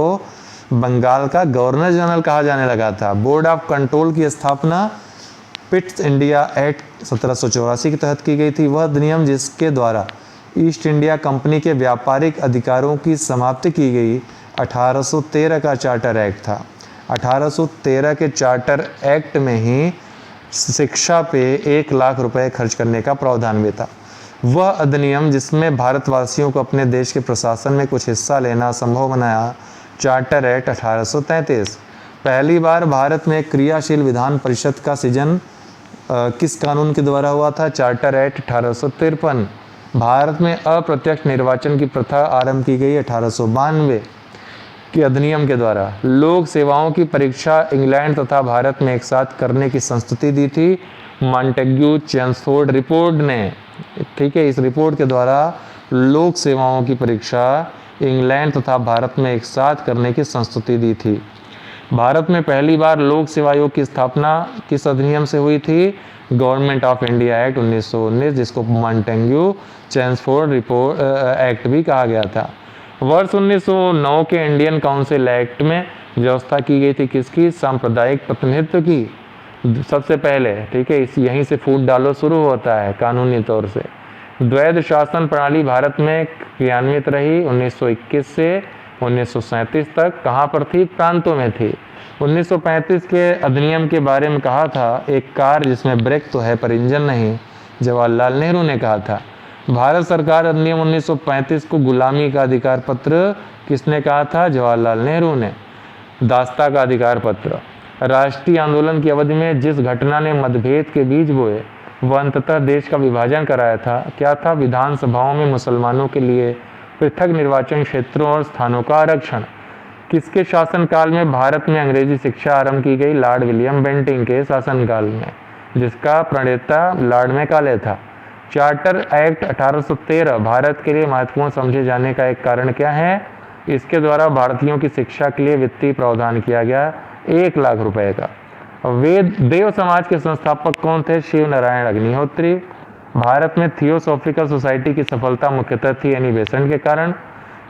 बंगाल का गवर्नर जनरल कहा जाने लगा था। बोर्ड ऑफ कंट्रोल की स्थापना पिट्स इंडिया एक्ट 1784 के तहत की गई थी। वह अधिनियम जिसके द्वारा ईस्ट इंडिया कंपनी के व्यापारिक अधिकारों की समाप्ति की गई 1813 का चार्टर एक्ट था। 1813 के चार्टर एक्ट में ही शिक्षा पे 1 लाख रुपए खर्च करने का प्रावधान भी था। वह अधिनियम जिसमें भारतवासियों को अपने देश के प्रशासन में कुछ हिस्सा लेना संभव बनाया, चार्टर एक्ट 1833। पहली बार भारत में क्रियाशील विधान परिषद का सृजन किस कानून के द्वारा हुआ था? Charter act 1853। भारत में अप्रत्यक्ष निर्वाचन की प्रथा आरंभ की गई 1892 के अधिनियम के द्वारा। लोक सेवाओं की परीक्षा इंग्लैंड तथा भारत में एक साथ करने की संस्तुति दी थी मॉन्टेग्यू चेम्सफोर्ड रिपोर्ट ने। ठीक है, इस रिपोर्ट के द्वारा लोक सेवाओं की परीक्षा इंग्लैंड तथा भारत में एक साथ करने की संस्तुति दी थी। भारत में पहली बार लोक सेवा आयोग की स्थापना किस अधिनियम से हुई थी? गवर्नमेंट ऑफ इंडिया एक्ट 1919, जिसको मॉन्टेग्यू चैम्सफोर्ड रिपोर्ट एक्ट भी कहा गया था। वर्ष 1909 के इंडियन काउंसिल एक्ट में व्यवस्था की गई थी किसकी? सांप्रदायिक प्रतिनिधित्व की। सबसे पहले, ठीक है, इस यहीं से फूट डालो शुरू होता है कानूनी तौर से। द्वैध शासन प्रणाली भारत में क्रियान्वित रही 1921 से 1937 तक। कहाँ पर थी? प्रांतों में थी। 1935 के अधिनियम के बारे में कहा था, एक कार जिसमें ब्रेक तो है पर इंजन नहीं, जवाहरलाल नेहरू ने कहा था। भारत सरकार अधिनियम 1935 को गुलामी का अधिकार पत्र किसने कहा था? जवाहरलाल नेहरू ने। दास्ता का अधिकार पत्र। राष्ट्रीय आंदोलन की अवधि में जिस घटना ने मतभेद के बीज बोए वह अंततः देश का विभाजन कराया था, क्या था? विधानसभाओं में मुसलमानों के लिए पृथक निर्वाचन क्षेत्रों और स्थानों का आरक्षण। किसके शासनकाल में भारत में अंग्रेजी शिक्षा आरंभ की गई? लॉर्ड विलियम बेंटिंग के शासनकाल में, जिसका प्रणेता लॉर्ड मैकाले था। चार्टर एक्ट 1813 भारत के लिए महत्वपूर्ण समझे जाने का एक कारण क्या है? इसके द्वारा भारतीयों की शिक्षा के लिए वित्तीय प्रावधान किया गया 1 लाख रुपए का। वेद देव समाज के संस्थापक कौन थे? शिव नारायण अग्निहोत्री। भारत में थियोसॉफिकल सोसाइटी की सफलता मुख्यतः थी एनी बेसेंट के कारण।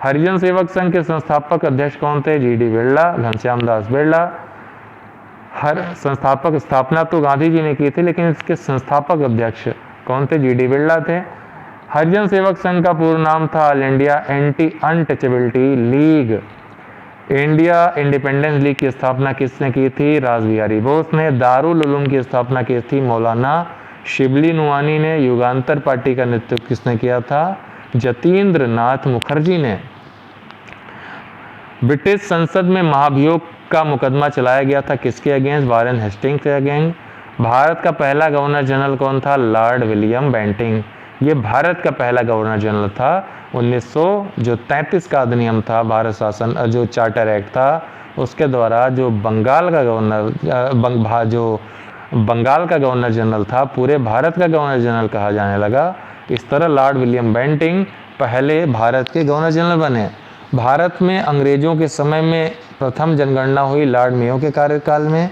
हरिजन सेवक संघ के संस्थापक अध्यक्ष कौन थे? जी.डी. बिरला, घनश्याम दास बिरला। हर संस्थापक स्थापना तो गांधी जी ने की थी, लेकिन इसके संस्थापक अध्यक्ष कौन थे? जी.डी. बिरला थे। हरिजन सेवक संघ का पूर्ण नाम था all India anti untouchability league. India independence league की स्थापना किसने की थी? रासबिहारी बोस ने। दारुल उलूम की स्थापना की थी मौलाना शिबली नुआनी ने। युगांतर पार्टी का नेतृत्व किसने किया था? जतीन्द्र नाथ मुखर्जी ने। ब्रिटिश संसद में महाभियोग का मुकदमा चलाया गया था किसके अगेंस्ट? वारेन हेस्टिंग्स के अगेंस्ट। भारत का पहला गवर्नर जनरल कौन था? Lord William Bentinck. ये भारत का पहला गवर्नर जनरल था। 1933 का अधिनियम था, भारत शासन जो चार्टर एक्ट था, उसके द्वारा जो बंगाल का गवर्नर जनरल था, पूरे भारत का गवर्नर जनरल कहा जाने लगा। इस तरह लॉर्ड विलियम बेंटिंग पहले भारत के गवर्नर जनरल बने। भारत में अंग्रेजों के समय में प्रथम जनगणना हुई लॉर्ड मेयो के कार्यकाल में।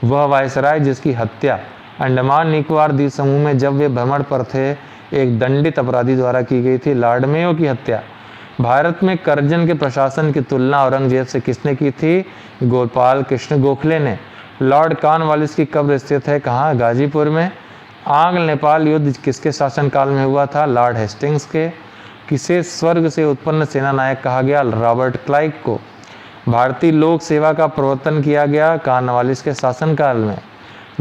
वह वायसराय जिसकी हत्या अंडमान निकोबार द्वीप समूह में जब वे भ्रमण पर थे एक दंडित अपराधी द्वारा की गई थी, लॉर्ड मेयो की हत्या। भारत में करजन के प्रशासन की तुलना औरंगजेब से किसने की थी? गोपाल कृष्ण गोखले ने। लॉर्ड कॉर्नवालिस की कब्र स्थित है कहाँ? गाजीपुर में। आंग्ल नेपाल युद्ध किसके शासनकाल में हुआ था? लॉर्ड हेस्टिंग्स के। किसे स्वर्ग से उत्पन्न सेना नायक कहा गया? रॉबर्ट क्लाइव को। भारतीय लोक सेवा का प्रवर्तन किया गया कॉर्नवालिस के शासनकाल में।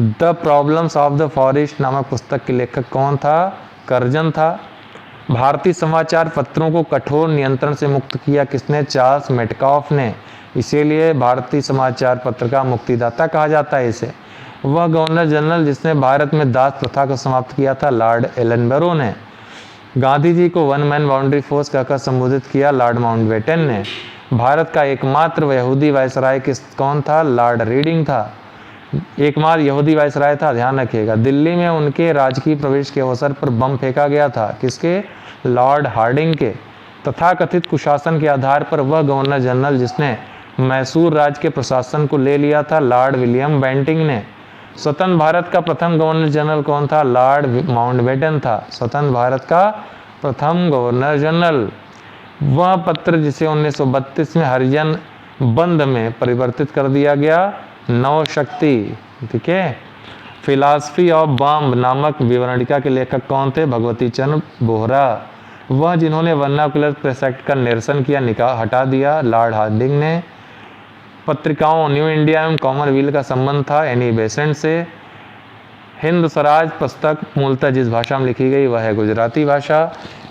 The problems of the forest नामक पुस्तक के लेखक कौन था? करजन था। भारतीय समाचार पत्रों को कठोर नियंत्रण से मुक्त किया किसने? चार्ल्स मेटकॉफ ने। इसीलिए भारतीय समाचार पत्र का मुक्तिदाता कहा जाता है इसे। वह गवर्नर जनरल जिसने भारत में दास प्रथा को समाप्त किया था, लॉर्ड एलनबरो ने। गांधी जी को वन मैन बाउंड्री फोर्स कहकर संबोधित किया, लॉर्ड माउंटबेटन ने। भारत का एकमात्र यहूदी वायसराय कौन था? लॉर्ड रीडिंग था। एकमात्र यहूदी वायसराय था, ध्यान रखिएगा। दिल्ली में उनके राजकीय प्रवेश के अवसर पर बम फेंका गया था, किसके? लॉर्ड हार्डिंग के। तथाकथित कुशासन के आधार पर वह गवर्नर जनरल जिसने मैसूर राज्य के प्रशासन को ले लिया था, लॉर्ड विलियम बेंटिंग ने। स्वतंत्र भारत का प्रथम गवर्नर जनरल कौन था? लॉर्ड माउंटबेटन था, स्वतंत्र भारत का प्रथम गवर्नर जनरल। वह पत्र जिसे 1932 में हरिजन बंद में परिवर्तित कर दिया गया, नव शक्ति, ठीक है। फिलॉसफी ऑफ बॉम्ब नामक विवरणिका के लेखक कौन थे? भगवती चंद्र बोहरा। वह जिन्होंने वर्नाकुलर प्रेस एक्ट का निरसन किया, निकाह हटा दिया, लॉर्ड हार्डिंग ने। पत्रिकाओं न्यू इंडिया एवं कॉमनवेल्थ का संबंध था एनी बेसेंट से। हिंद स्वराज पुस्तक मूलतः जिस भाषा में लिखी गई वह है गुजराती भाषा।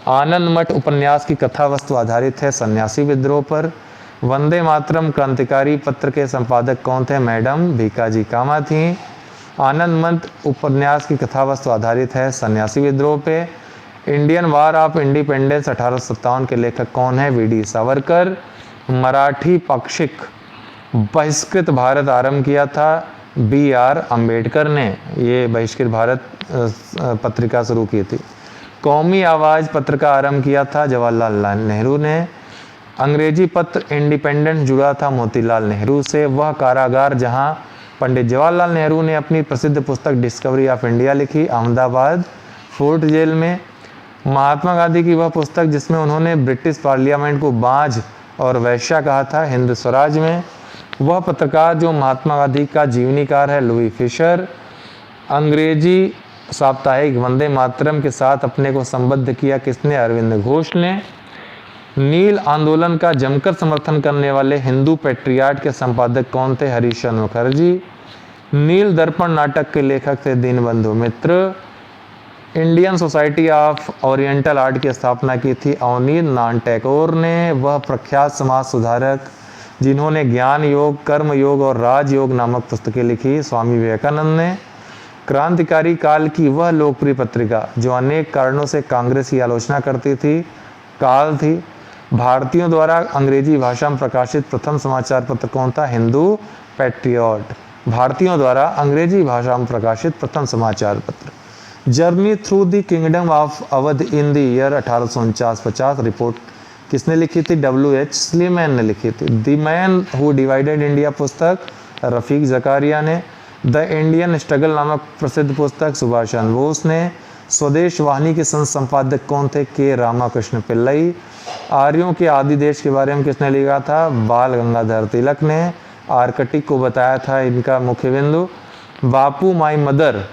आनंद मठ उपन्यास की कथा वस्तु आधारित है सन्यासी विद्रोह पर। वंदे मातरम क्रांतिकारी पत्र के संपादक कौन थे? मैडम भीकाजी कामा थी। आनंद मठ उपन्यास की कथा वस्तु आधारित है सन्यासी विद्रोह पे। इंडियन वार ऑफ इंडिपेंडेंस 1857 के लेखक कौन है? वी.डी. सावरकर। मराठी पाक्षिक बहिष्कृत भारत आरंभ किया था बी.आर. अम्बेडकर ने। ये बहिष्कृत भारत पत्रिका शुरू की थी। कौमी आवाज़ पत्र का आरंभ किया था जवाहरलाल नेहरू ने। अंग्रेजी पत्र इंडिपेंडेंस जुड़ा था मोतीलाल नेहरू से। वह कारागार जहां पंडित जवाहरलाल नेहरू ने अपनी प्रसिद्ध पुस्तक डिस्कवरी ऑफ इंडिया लिखी, अहमदाबाद फोर्ट जेल में। महात्मा गांधी की वह पुस्तक जिसमें उन्होंने ब्रिटिश पार्लियामेंट को बांझ और वैश्या कहा था, हिंद स्वराज में। वह पत्रकार जो महात्मा गांधी का जीवनीकार है, लुई फिशर। अंग्रेजी साप्ताहिक वंदे मातरम के साथ अपने को संबद्ध किया किसने, अरविंद घोष ने। नील आंदोलन का जमकर समर्थन करने वाले हिंदू पेट्रियाट के संपादक कौन थे, हरिश्चंद्र मुखर्जी। नील दर्पण नाटक के लेखक थे Dinabandhu Mitra. Indian society of oriental art की स्थापना की थी अवनींद्रनाथ टैगोर ने। वह प्रख्यात समाज सुधारक जिन्होंने ज्ञान योग, कर्म योग और राजयोग नामक पुस्तकें लिखी, स्वामी विवेकानंद ने। क्रांतिकारी काल की वह लोकप्रिय पत्रिका जो अनेक कारणों से कांग्रेस की आलोचना करती थी, काल थी। भारतीयों द्वारा अंग्रेजी भाषा में प्रकाशित प्रथम समाचार पत्र कौन था, हिंदू पैट्रियट। भारतीयों द्वारा अंग्रेजी भाषा में प्रकाशित प्रथम समाचार पत्र। Journey through the kingdom of Awadh in the year 1849-50 report किसने लिखी थी, W.H. स्लीमैन ने लिखी थी। The man who divided India पुस्तक रफीक जकारिया ने। द इंडियन स्ट्रगल नामक प्रसिद्ध पुस्तक सुभाष चंद्र बोस ने। स्वदेश वाहिनी के संपादक कौन थे, के रामाकृष्ण पिल्लई। आर्यों के आदि देश के बारे में किसने लिखा था, बाल गंगाधर तिलक ने। आर्कटिक को बताया था इनका मुख्य बिंदु। बापू माई मदर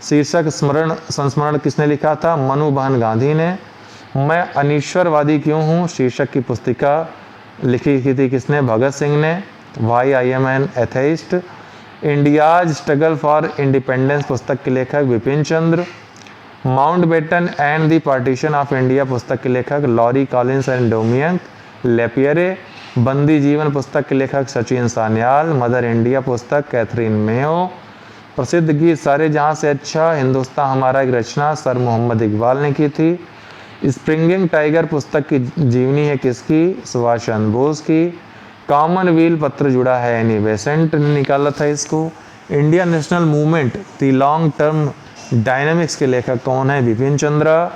शीर्षक संस्मरण किसने लिखा था, मनुभान गांधी ने। मैं अनीश्वरवादी क्यों हूँ शीर्षक की पुस्तिका लिखी थी किसने, भगत सिंह ने। Why I am an atheist. India's struggle for independence पुस्तक के लेखक Bipin Chandra. Mountbatten and the partition of India पुस्तक के लेखक Larry Collins and Dominique Lapierre. बंदी जीवन पुस्तक के लेखक सचिन सान्याल। मदर इंडिया पुस्तक कैथरीन मेयो। प्रसिद्ध गीत सारे जहां से अच्छा हिंदुस्तान हमारा की रचना सर मोहम्मद इकबाल ने की थी। स्प्रिंगिंग टाइगर पुस्तक की जीवनी है किसकी, सुभाष चंद्र बोस की। कॉमनवेल्थ पत्र जुड़ा है एनी बेसेंट ने निकाला था इसको। Indian national movement the long term dynamics के लेखक कौन है, बिपिन चंद्र।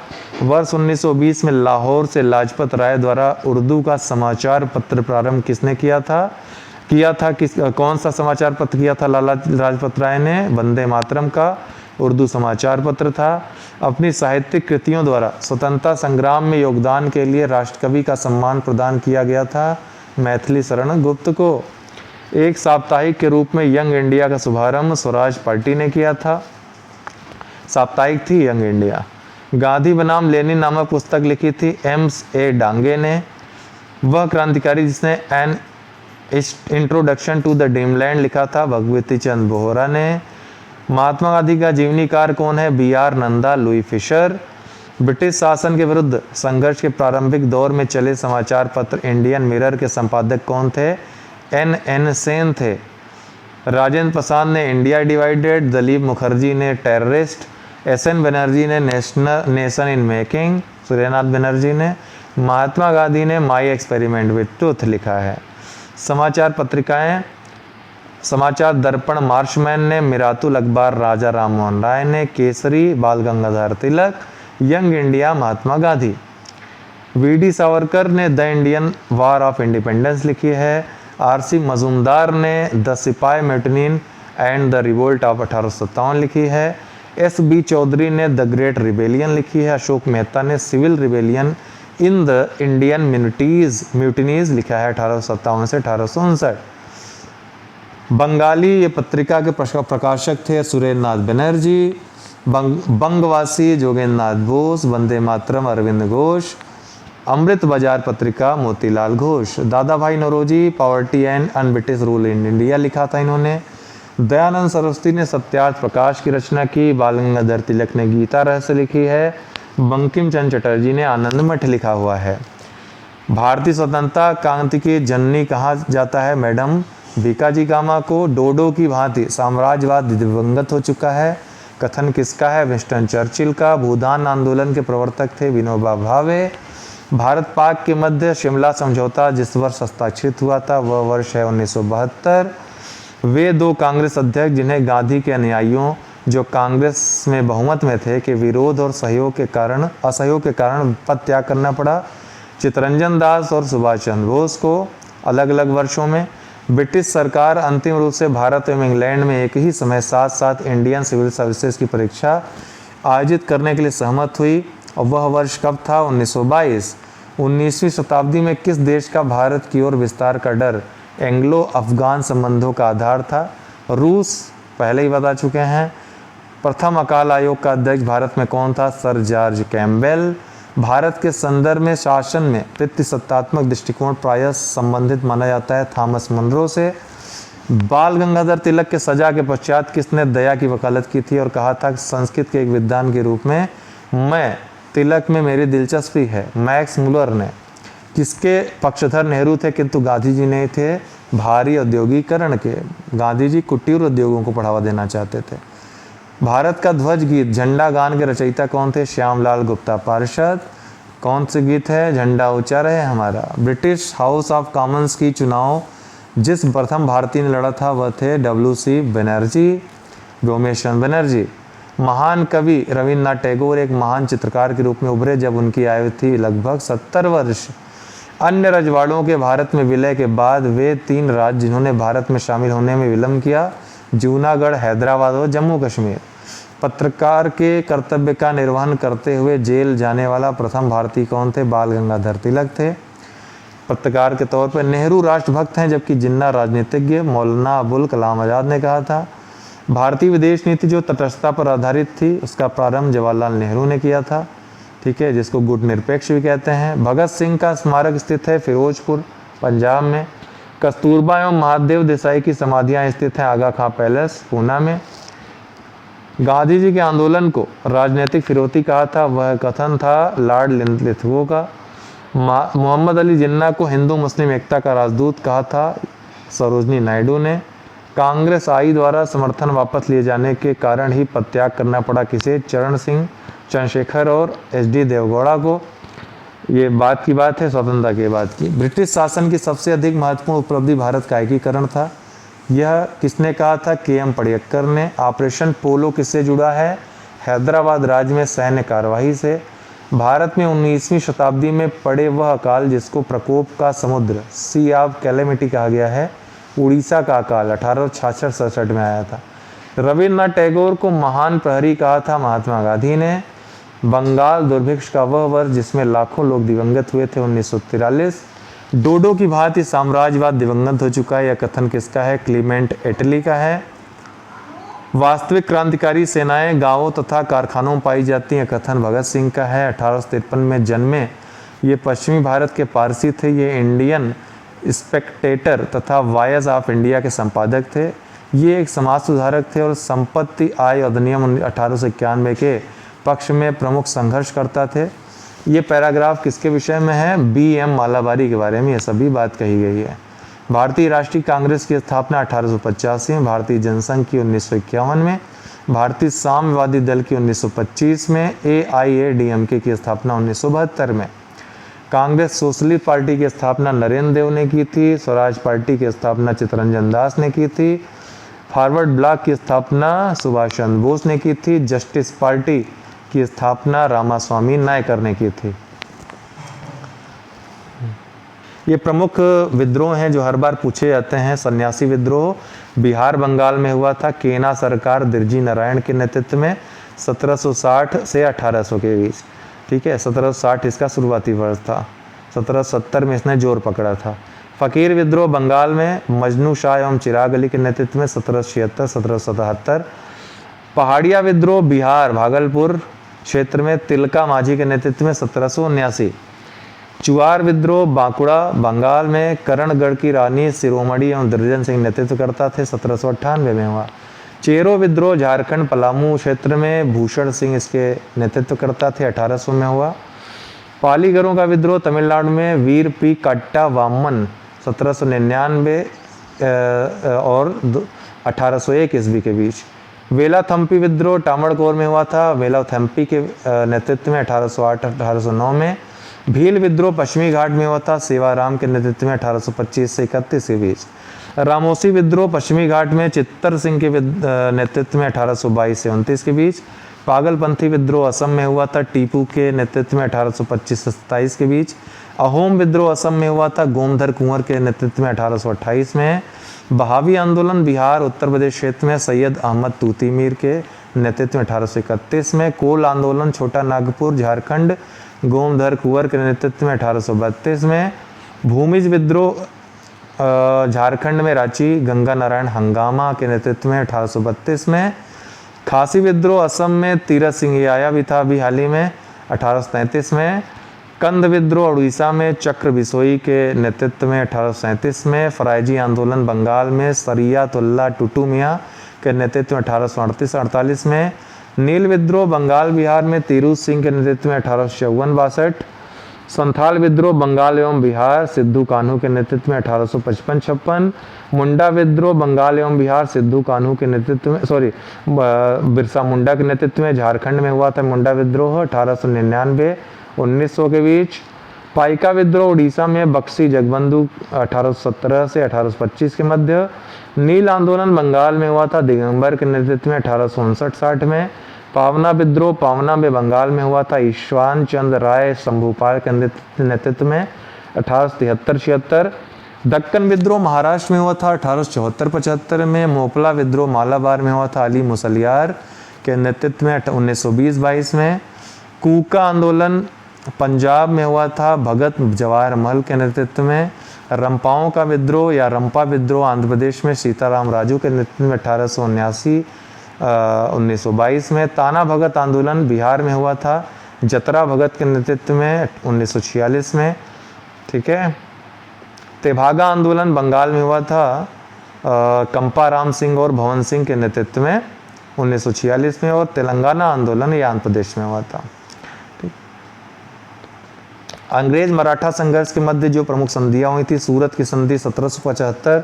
वर्ष 1920 में लाहौर से लाजपत राय द्वारा उर्दू का समाचार पत्र प्रारंभ किसने किया था कौन सा समाचार पत्र किया था लाला लाजपत राय ने, वंदे मातरम का उर्दू समाचार पत्र था। अपनी साहित्यिक कृतियों द्वारा स्वतंत्रता संग्राम में योगदान के लिए राष्ट्रकवि का सम्मान प्रदान किया गया था मैथिली शरण गुप्त को। एक साप्ताहिक के रूप में यंग इंडिया का शुभारंभ स्वराज पार्टी ने किया था। साप्ताहिक थी यंग इंडिया। गांधी बनाम लेनिन नामक पुस्तक लिखी थी M.A. डांगे ने। वह क्रांतिकारी जिसने an introduction to the dreamland लिखा था, भगवती चंद बोहरा ने। महात्मा गांधी का जीवनीकार कौन है, B.R. Nanda, Louis Fischer. British शासन के विरुद्ध संघर्ष के प्रारंभिक दौर में चले समाचार पत्र इंडियन मिरर के संपादक कौन थे, N.N. सेन थे। राजेंद्र प्रसाद ने इंडिया डिवाइडेड, दलीप मुखर्जी ने टेररिस्ट, S.N. बनर्जी ने nation in making, Suryanath Banerjee ने। महात्मा गांधी ने माई एक्सपेरिमेंट विद ट्रूथ लिखा है। समाचार पत्रिकाएं, समाचार दर्पण मार्चमैन ने, मिरातुल अखबार राजा राम मोहन राय ने, केसरी बाल Gangadhar Tilak, young India Mahatma Gandhi. V.D. Savarkar ने the Indian war of independence लिखी है। R.C. मजूमदार ने द सिपाही mutiny and the revolt of 1857 लिखी है। S.B. चौधरी ने द ग्रेट रिबेलियन लिखी है। अशोक मेहता ने civil rebellion in the Indian mutinies लिखा है 1857 से 1859। बंगाली ये पत्रिका के प्रकाशक थे सुरेंद्रनाथ बनर्जी। बंगवासी जोगेंद्रनाथ बोस। वंदे मातरम अरविंद घोष। अमृत बाजार पत्रिका Motilal Ghosh. Dadabhai Naoroji poverty and unBritish rule in India लिखा था इन्होंने। दयानंद सरस्वती ने सत्यार्थ प्रकाश की रचना की। बाल गंगाधर तिलक ने गीता रहस्य लिखी है। बंकिम चंद्र चटर्जी ने आनंद मठ लिखा हुआ है। भारतीय स्वतंत्रता क्रांति की जननी कहा जाता है मैडम भीकाजी कामा को। डोडो की भांति साम्राज्यवाद दिवंगत हो चुका है, कथन किसका है, विंस्टन चर्चिल का। भूदान आंदोलन के प्रवर्तक थे विनोबा भावे। भारत पाक के मध्य शिमला समझौता जिस वर्ष हस्ताक्षरित हुआ था वह वर्ष है 1972। वे दो कांग्रेस अध्यक्ष जिन्हें गांधी के अनुयायियों जो कांग्रेस में बहुमत में थे, के विरोध और असहयोग के कारण पद त्याग करना पड़ा। चित्तरंजन दास और सुभाष चंद्र बोस को अलग अलग वर्षों में ब्रिटिश सरकार अंतिम रूप से भारत एवं इंग्लैंड में एक ही समय साथ साथ इंडियन सिविल सर्विसेज की परीक्षा आयोजित करने के लिए सहमत हुई। और वह वर्ष कब था? 1922। 19वीं शताब्दी में किस देश का भारत की ओर विस्तार का डर एंग्लो अफगान संबंधों का आधार था? रूस, पहले ही बता चुके हैं। प्रथम अकाल आयोग का अध्यक्ष भारत में कौन था? Sir George Campbell. भारत के संदर्भ में शासन में पितृसत्तात्मक दृष्टिकोण प्रायः संबंधित माना जाता है थॉमस मनरो से। बाल गंगाधर तिलक के सजा के पश्चात किसने दया की वकालत की थी और कहा था कि संस्कृत के एक विद्वान के रूप में मैं तिलक में मेरी दिलचस्पी है? मैक्स मुलर ने। किसके पक्षधर नेहरू थे किंतु गांधी जी नहीं थे? भारी औद्योगिकरण के। गांधी जी कुटीर उद्योगों को बढ़ावा देना चाहते थे। भारत का ध्वज गीत झंडा गान के रचयिता कौन थे? श्यामलाल गुप्ता पार्षद। कौन से गीत है? झंडा ऊंचा रहे हमारा। ब्रिटिश हाउस ऑफ कॉमन्स की चुनाव जिस प्रथम भारतीय ने लड़ा था वह थे WC बनर्जी, व्योमेश्वर बनर्जी। महान कवि रविन्द्रनाथ टैगोर एक महान चित्रकार के रूप में उभरे जब उनकी आयु थी लगभग 70 वर्ष। अन्य रजवाड़ों के भारत में विलय के बाद वे 3 राज्य जिन्होंने भारत में शामिल होने में विलंब किया, जूनागढ़, हैदराबाद और जम्मू कश्मीर। पत्रकार के कर्तव्य का निर्वहन करते हुए जेल जाने वाला प्रथम भारतीय कौन थे? बाल गंगाधर तिलक थे। पत्रकार के तौर पर नेहरू राष्ट्रभक्त हैं जबकि जिन्ना राजनीतिज्ञ। मौलाना अबुल कलाम आज़ाद ने कहा था। भारतीय विदेश नीति जो तटस्थता पर आधारित थी उसका प्रारंभ जवाहरलाल नेहरू ने किया था, ठीक है, जिसको गुट निरपेक्ष भी कहते हैं। भगत सिंह का स्मारक स्थित है फिरोजपुर, पंजाब में। कस्तूरबा एवं महादेव देसाई की समाधियां स्थित हैं आगा खां पैलेस, पूना में। गांधी जी के आंदोलन को राजनीतिक फिरौती कहा था, वह कथन था लॉर्ड लिथगो का। मोहम्मद अली जिन्ना को हिंदू मुस्लिम एकता का राजदूत कहा था, सरोजनी नायडू ने। कांग्रेस आई द्वारा समर्थन वापस लिए जाने के कारण ही पदत्याग करना पड़ा किसे? चरण सिंह, चंद्रशेखर और SD देवगौड़ा को। ये बात की बात है स्वतंत्रता के बाद की। ब्रिटिश शासन की सबसे अधिक महत्वपूर्ण उपलब्धि भारत का एकीकरण था। यह किसने कहा था? KM पडिक्कर ने। ऑपरेशन पोलो किससे जुड़ा है? हैदराबाद राज्य में सैन्य कार्यवाही से। भारत में 19वीं शताब्दी में पड़े वह अकाल जिसको प्रकोप का समुद्र, सी ऑफ कैलेमिटी कहा गया है, उड़ीसा का अकाल 1866-67 में आया था। रविन्द्रनाथ टैगोर को महान प्रहरी कहा था महात्मा गांधी ने। बंगाल दुर्भिक्ष का वह वर्ष जिसमें लाखों लोग दिवंगत हुए थे 1943। डोडो की भांति साम्राज्यवाद दिवंगत हो चुका है, यह कथन किसका है? क्लीमेंट एटली का है। वास्तविक क्रांतिकारी सेनाएं गांवों तथा कारखानों में पाई जाती हैं, कथन भगत सिंह का है। 1853 में जन्मे ये पश्चिमी भारत के पारसी थे। ये इंडियन स्पेक्टेटर तथा वॉयस ऑफ इंडिया के संपादक थे। ये एक समाज सुधारक थे और संपत्ति आय अधिनियम 1891 के पक्ष में प्रमुख संघर्ष करता थे। ये पैराग्राफ किसके विषय में है? BM मालाबारी के बारे में ये सभी बात कही गई है। भारतीय राष्ट्रीय कांग्रेस की स्थापना 1885 में, भारतीय जनसंघ की 1951 में, भारतीय साम्यवादी दल की 1925 में, AIADMK की स्थापना 1972 में। कांग्रेस सोशलिस्ट पार्टी की स्थापना नरेंद्र देव ने की थी। स्वराज पार्टी की स्थापना चित्तरंजन दास ने की थी। फॉरवर्ड ब्लॉक की स्थापना सुभाष चंद्र बोस ने की थी। जस्टिस पार्टी की स्थापना रामास्वामी नायकर ने की थी। ये प्रमुख विद्रोह हैं जो हर बार पूछे जाते हैं। सन्यासी विद्रोह बिहार बंगाल में हुआ था, केना सरकार दिरजी नारायण के नेतृत्व में 1760 से 1800 के बीच, ठीक है। 1760 इसका शुरुआती वर्ष था। 1770 में इसने जोर पकड़ा था। फ़कीर विद्रोह बंगाल में मजनू शाह एवं चिराग अली के नेतृत्व में 1776-1777। पहाड़िया विद्रोह बिहार भागलपुर क्षेत्र में तिलका माझी के नेतृत्व में 1779। चुआर विद्रोह बांकुड़ा बंगाल में करणगढ़ की रानी शिरोमणि एवं दुर्जन सिंह नेतृत्व करता थे, 1798 में हुआ। चेरो विद्रोह झारखंड पलामू क्षेत्र में भूषण सिंह इसके नेतृत्व करता थे, 1800 में हुआ। पालीगरों का विद्रोह तमिलनाडु में वीर पी कट्टा वामन 1799 और 1801 ईस्वी के बीच। वेलाथम्पी विद्रोह टामड़कोर में हुआ था, वेलाथम्पी के नेतृत्व में 1808-1809 में। भील विद्रोह पश्चिमी घाट में हुआ था, सेवाराम के नेतृत्व में 1825 से 31 के बीच। रामोसी विद्रोह पश्चिमी घाट में चित्तर सिंह के नेतृत्व में 1822 से 29 के बीच। पागलपंथी विद्रोह असम में हुआ था टीपू के नेतृत्व में 1825 से 27 के बीच। अहोम विद्रोह असम में हुआ था गोमधर कुंवर के नेतृत्व में 1828 में। बहावी आंदोलन बिहार उत्तर प्रदेश क्षेत्र में सैयद अहमद तूती मीर के नेतृत्व में 1831 में। कोल आंदोलन छोटा नागपुर झारखंड गोमधर कुंवर के नेतृत्व में 1832 में। भूमिज विद्रोह झारखंड में रांची गंगा नारायण हंगामा के नेतृत्व में 1832 में। खासी विद्रोह असम में तीरथ सिंह ये आया भी था अभी हाल ही में 1833 में। कंध विद्रोह उड़ीसा में चक्र बिसोई के नेतृत्व में 1837 में। फराइजी आंदोलन बंगाल में सरियातुल्ला टुटू मियाँ के नेतृत्व में 1838-48 में। नील विद्रोह बंगाल बिहार में तिरुत सिंह के नेतृत्व में 1854-62। संथाल विद्रोह बंगाल एवं बिहार सिद्धू कान्हू के नेतृत्व में 1855-56। मुंडा विद्रोह बंगाल एवं बिहार सिद्धू कान्हू के नेतृत्व में बिरसा मुंडा के नेतृत्व में झारखंड में हुआ था मुंडा विद्रोह 1899-1900 के बीच। पाइका विद्रोह उड़ीसा में बक्सी जगबंधु 1817 से 1825 के मध्य। नील आंदोलन बंगाल में हुआ था दिगंबर के नेतृत्व में 1859-60 में। पावना विद्रोह पावना में बंगाल में हुआ था ईश्वान चंद्र राय शंभुपाल के नेतृत्व में 1873-76। दक्कन विद्रोह महाराष्ट्र में हुआ था 1874-75 में। मोपला विद्रोह मालाबार में हुआ था अली मुसलियार के नेतृत्व में 1920-22 में। कूका आंदोलन पंजाब में हुआ था भगत जवाहर महल के नेतृत्व में। रंपाओं का विद्रोह या रंपा विद्रोह आंध्र प्रदेश में सीताराम राजू के नेतृत्व में 1922 में। ताना भगत आंदोलन बिहार में हुआ था जतरा भगत के नेतृत्व में 1946 में। ठीक है। तेभागा आंदोलन बंगाल में हुआ था कंपा राम सिंह और भवन सिंह के नेतृत्व में 1946 में। और तेलंगाना आंदोलन ये आंध्र प्रदेश में हुआ था। अंग्रेज मराठा संघर्ष के मध्य जो प्रमुख संधियां हुई थी, सूरत की संधि 1775,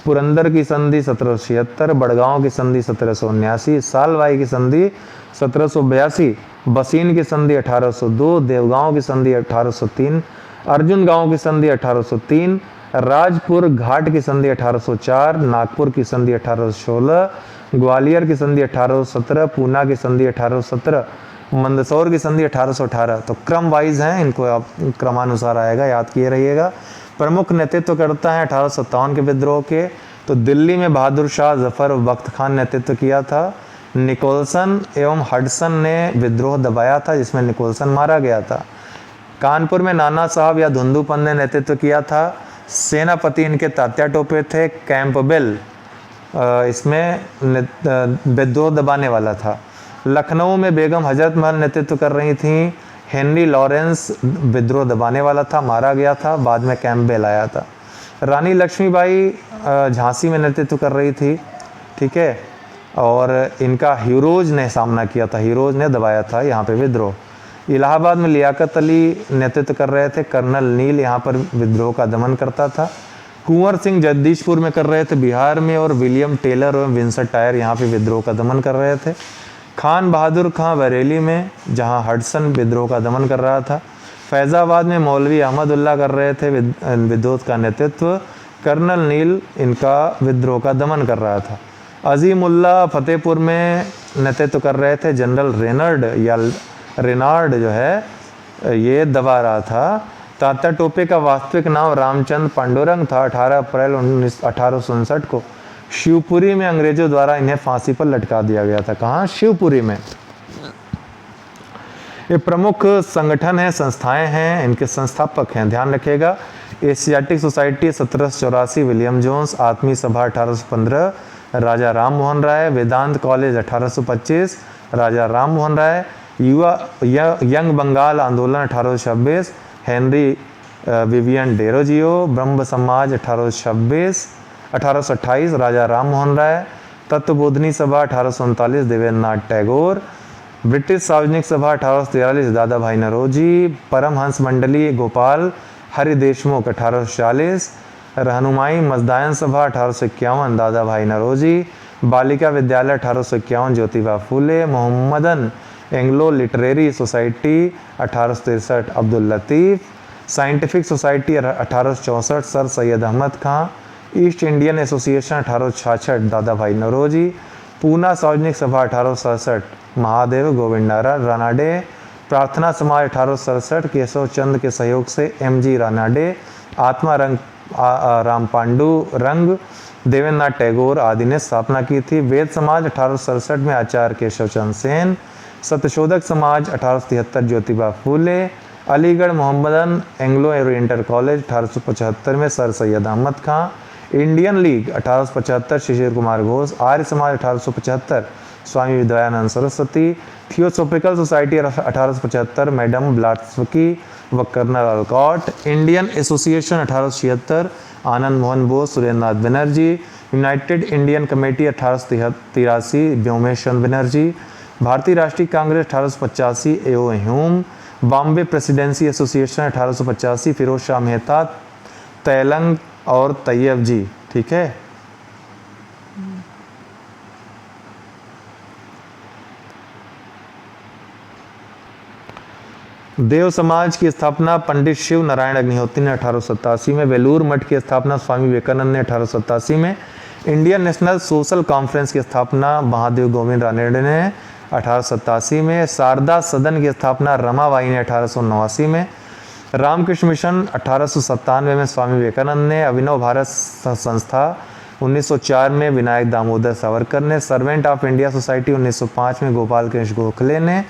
पुरंदर की संधि 1776, बड़गांव की संधि 1779, सालवाई की संधि 1782, बसीन की संधि 1802, देवगांव की संधि 1803, अर्जुन गांव की संधि 1803, राजपुर घाट की संधि 1804, नागपुर की संधि 1816, ग्वालियर की संधि 1817, पूना की संधि 1817, मंदसौर की संधि 1818। तो क्रम वाइज हैं, इनको आप क्रमानुसार आएगा, याद किए रहिएगा। प्रमुख नेतृत्व करता है 1857 के विद्रोह के। तो दिल्ली में बहादुर शाह जफर बख्त खान नेतृत्व किया था। निकोलसन एवं हडसन ने विद्रोह दबाया था जिसमें निकोलसन मारा गया था। कानपुर में नाना साहब या धुंधुपन ने नेतृत्व किया था। सेनापति इनके तात्या टोपे थे। कैंपबेल इसमें विद्रोह दबाने वाला था। लखनऊ में बेगम हजरत महल नेतृत्व कर रही थी। हेनरी लॉरेंस विद्रोह दबाने वाला था, मारा गया था। बाद में कैंपबेल आया था। रानी लक्ष्मीबाई झांसी में नेतृत्व कर रही थी। ठीक है। और इनका हीरोज ने सामना किया था, हीरोज ने दबाया था यहाँ पे विद्रोह। इलाहाबाद में लियाकत अली नेतृत्व कर रहे थे। कर्नल नील यहाँ पर विद्रोह का दमन करता था। कुंवर सिंह जगदीशपुर में कर रहे थे बिहार में। और विलियम टेलर और विंसेंट टायर यहाँ पे विद्रोह का दमन कर रहे थे। खान बहादुर खां बरेली में, जहाँ हडसन विद्रोह का दमन कर रहा था। फैज़ाबाद में मौलवी अहमदुल्ला कर रहे थे विद्रोह का नेतृत्व। कर्नल नील इनका विद्रोह का दमन कर रहा था। अजीमुल्ला फतेहपुर में नेतृत्व कर रहे थे। जनरल रेनर्ड या रेनार्ड जो है ये दबा रहा था। तात्या टोपे का वास्तविक नाम रामचंद्र पांडुरंग था। 18 अप्रैल 1859 को शिवपुरी में अंग्रेजों द्वारा इन्हें फांसी पर लटका दिया गया था। कहाँ? शिवपुरी में। ये प्रमुख संगठन हैं, संस्थाएं हैं, इनके संस्थापक हैं, ध्यान रखिएगा। Asiatic society 1784 William Jones. आत्मीय सभा 1815 राजा राम मोहन राय। वेदांत कॉलेज 1825 राजा राम मोहन राय। युवा यंग बंगाल आंदोलन 1826 हेनरी विवियन डेरोजियो। ब्रह्म समाज 1828 राजा राम मोहन राय। तत्वबोधनी सभा 1839 देवेंद्रनाथ टैगोर। ब्रिटिश सार्वजनिक सभा 1843 दादा भाई नरोजी। परमहंस मंडली गोपाल हरि देशमुख 1840। रहनुमाई मजदायन सभा 1851 दादा भाई नरोजी। बालिका विद्यालय 1851 Jyotiba Phule. Mohammedan Anglo literary society 1863 Abdul Latif. Scientific society 1864 sir Syed Ahmad Khan. East Indian association 1866 Dadabhai Naoroji. Poona सार्वजनिक सभा 1867 महादेव गोविंदारा रानाडे। प्रार्थना समाज 1867 केशव चंद के सहयोग से एम.जी. रानाडे, आत्मा रंग राम पांडु रंग, देवेंद्रनाथ टैगोर आदि ने स्थापना की थी। वेद समाज 1867 में आचार्य Keshav Chandra Sen. Satyashodhak Samaj 1873 Jyotiba Phule. Aligarh Mohammedan Anglo oriental college 1875 में sir Syed Ahmad Khan. Indian league 1875 Shishir Kumar Ghosh. Arya Samaj 1875 Swami Vidyanand Saraswati. Theosophical society 1875 madam Blavatsky व colonel Olcott. Indian association 1876 Anand Mohan Bose, Surendra Nath Banerjee. United Indian committee 1883 Vyomesh Chandra Banerjee. Bharatiya Rashtriya Congress 1885 A O. Hume. Bombay presidency association 1885 Firoz Shah Mehta, Telang और तैयब जी। ठीक है, देव समाज की स्थापना पंडित शिव नारायण अग्निहोत्री ने 1887 में। वेलूर मठ की स्थापना स्वामी विवेकानंद ने 1887 में। इंडियन नेशनल सोशल कॉन्फ्रेंस की स्थापना महादेव गोविंद रानडे ने 1887 में। शारदा सदन की स्थापना रमाबाई ने 1889 में। रामकृष्ण मिशन 1897 में स्वामी विवेकानंद ने। अभिनव भारत संस्था 1904 में विनायक दामोदर सावरकर ने। सर्वेंट ऑफ इंडिया सोसाइटी 1905 में गोपाल कृष्ण गोखले ने।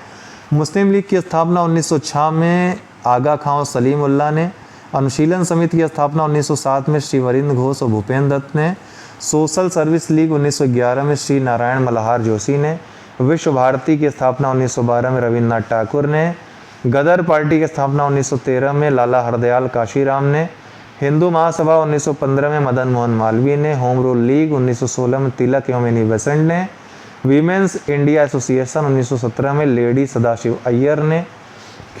मुस्लिम लीग की स्थापना 1906 में आगा खां और सलीम उल्लाह ने। अनुशीलन समिति की स्थापना 1907 में श्री वरिंद्र घोष और भूपेंद्र दत्त ने। सोशल सर्विस लीग 1911 में श्री नारायण मल्हार जोशी ने। विश्व भारती की स्थापना 1912 में रविन्द्रनाथ ठाकुर ने। गदर पार्टी की स्थापना 1913 में लाला हरदयाल काशीराम ने। हिंदू महासभा 1915 में मदन मोहन मालवीय ने। होम रूल लीग 1916 में तिलक एवं एनी बेसेंट ने। वीमेंस इंडिया एसोसिएशन 1917 में लेडी सदाशिव अय्यर ने।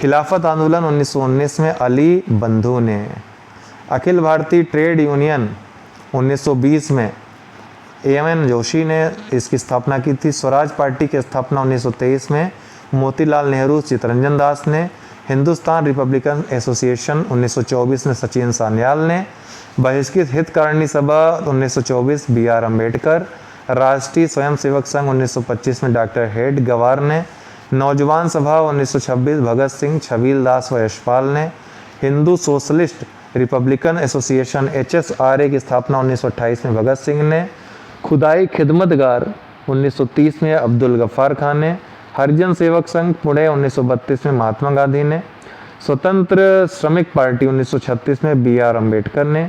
खिलाफत आंदोलन 1919 में अली बंधु ने। अखिल भारतीय ट्रेड यूनियन 1920 में एम.एन. जोशी ने इसकी स्थापना की थी। स्वराज पार्टी की स्थापना 1923 में मोतीलाल नेहरू चितरंजन दास ने। हिंदुस्तान रिपब्लिकन एसोसिएशन 1924 में सचिन सान्याल ने। बहिष्कृत हितकारिणी सभा 1924 बी.आर. अम्बेडकर। राष्ट्रीय स्वयंसेवक संघ 1925 में डॉक्टर हेड गवार ने। नौजवान सभा 1926 भगत सिंह, छबील दास व यशपाल ने। Hindu socialist Republican association HSRA की स्थापना 1928 में भगत सिंह ने। खुदाई खिदमतगार 1930 में अब्दुल गफ्फार खान ने। हरिजन सेवक संघ पुणे 1932 में महात्मा गांधी ने। स्वतंत्र श्रमिक पार्टी 1936 में बी.आर. अम्बेडकर ने।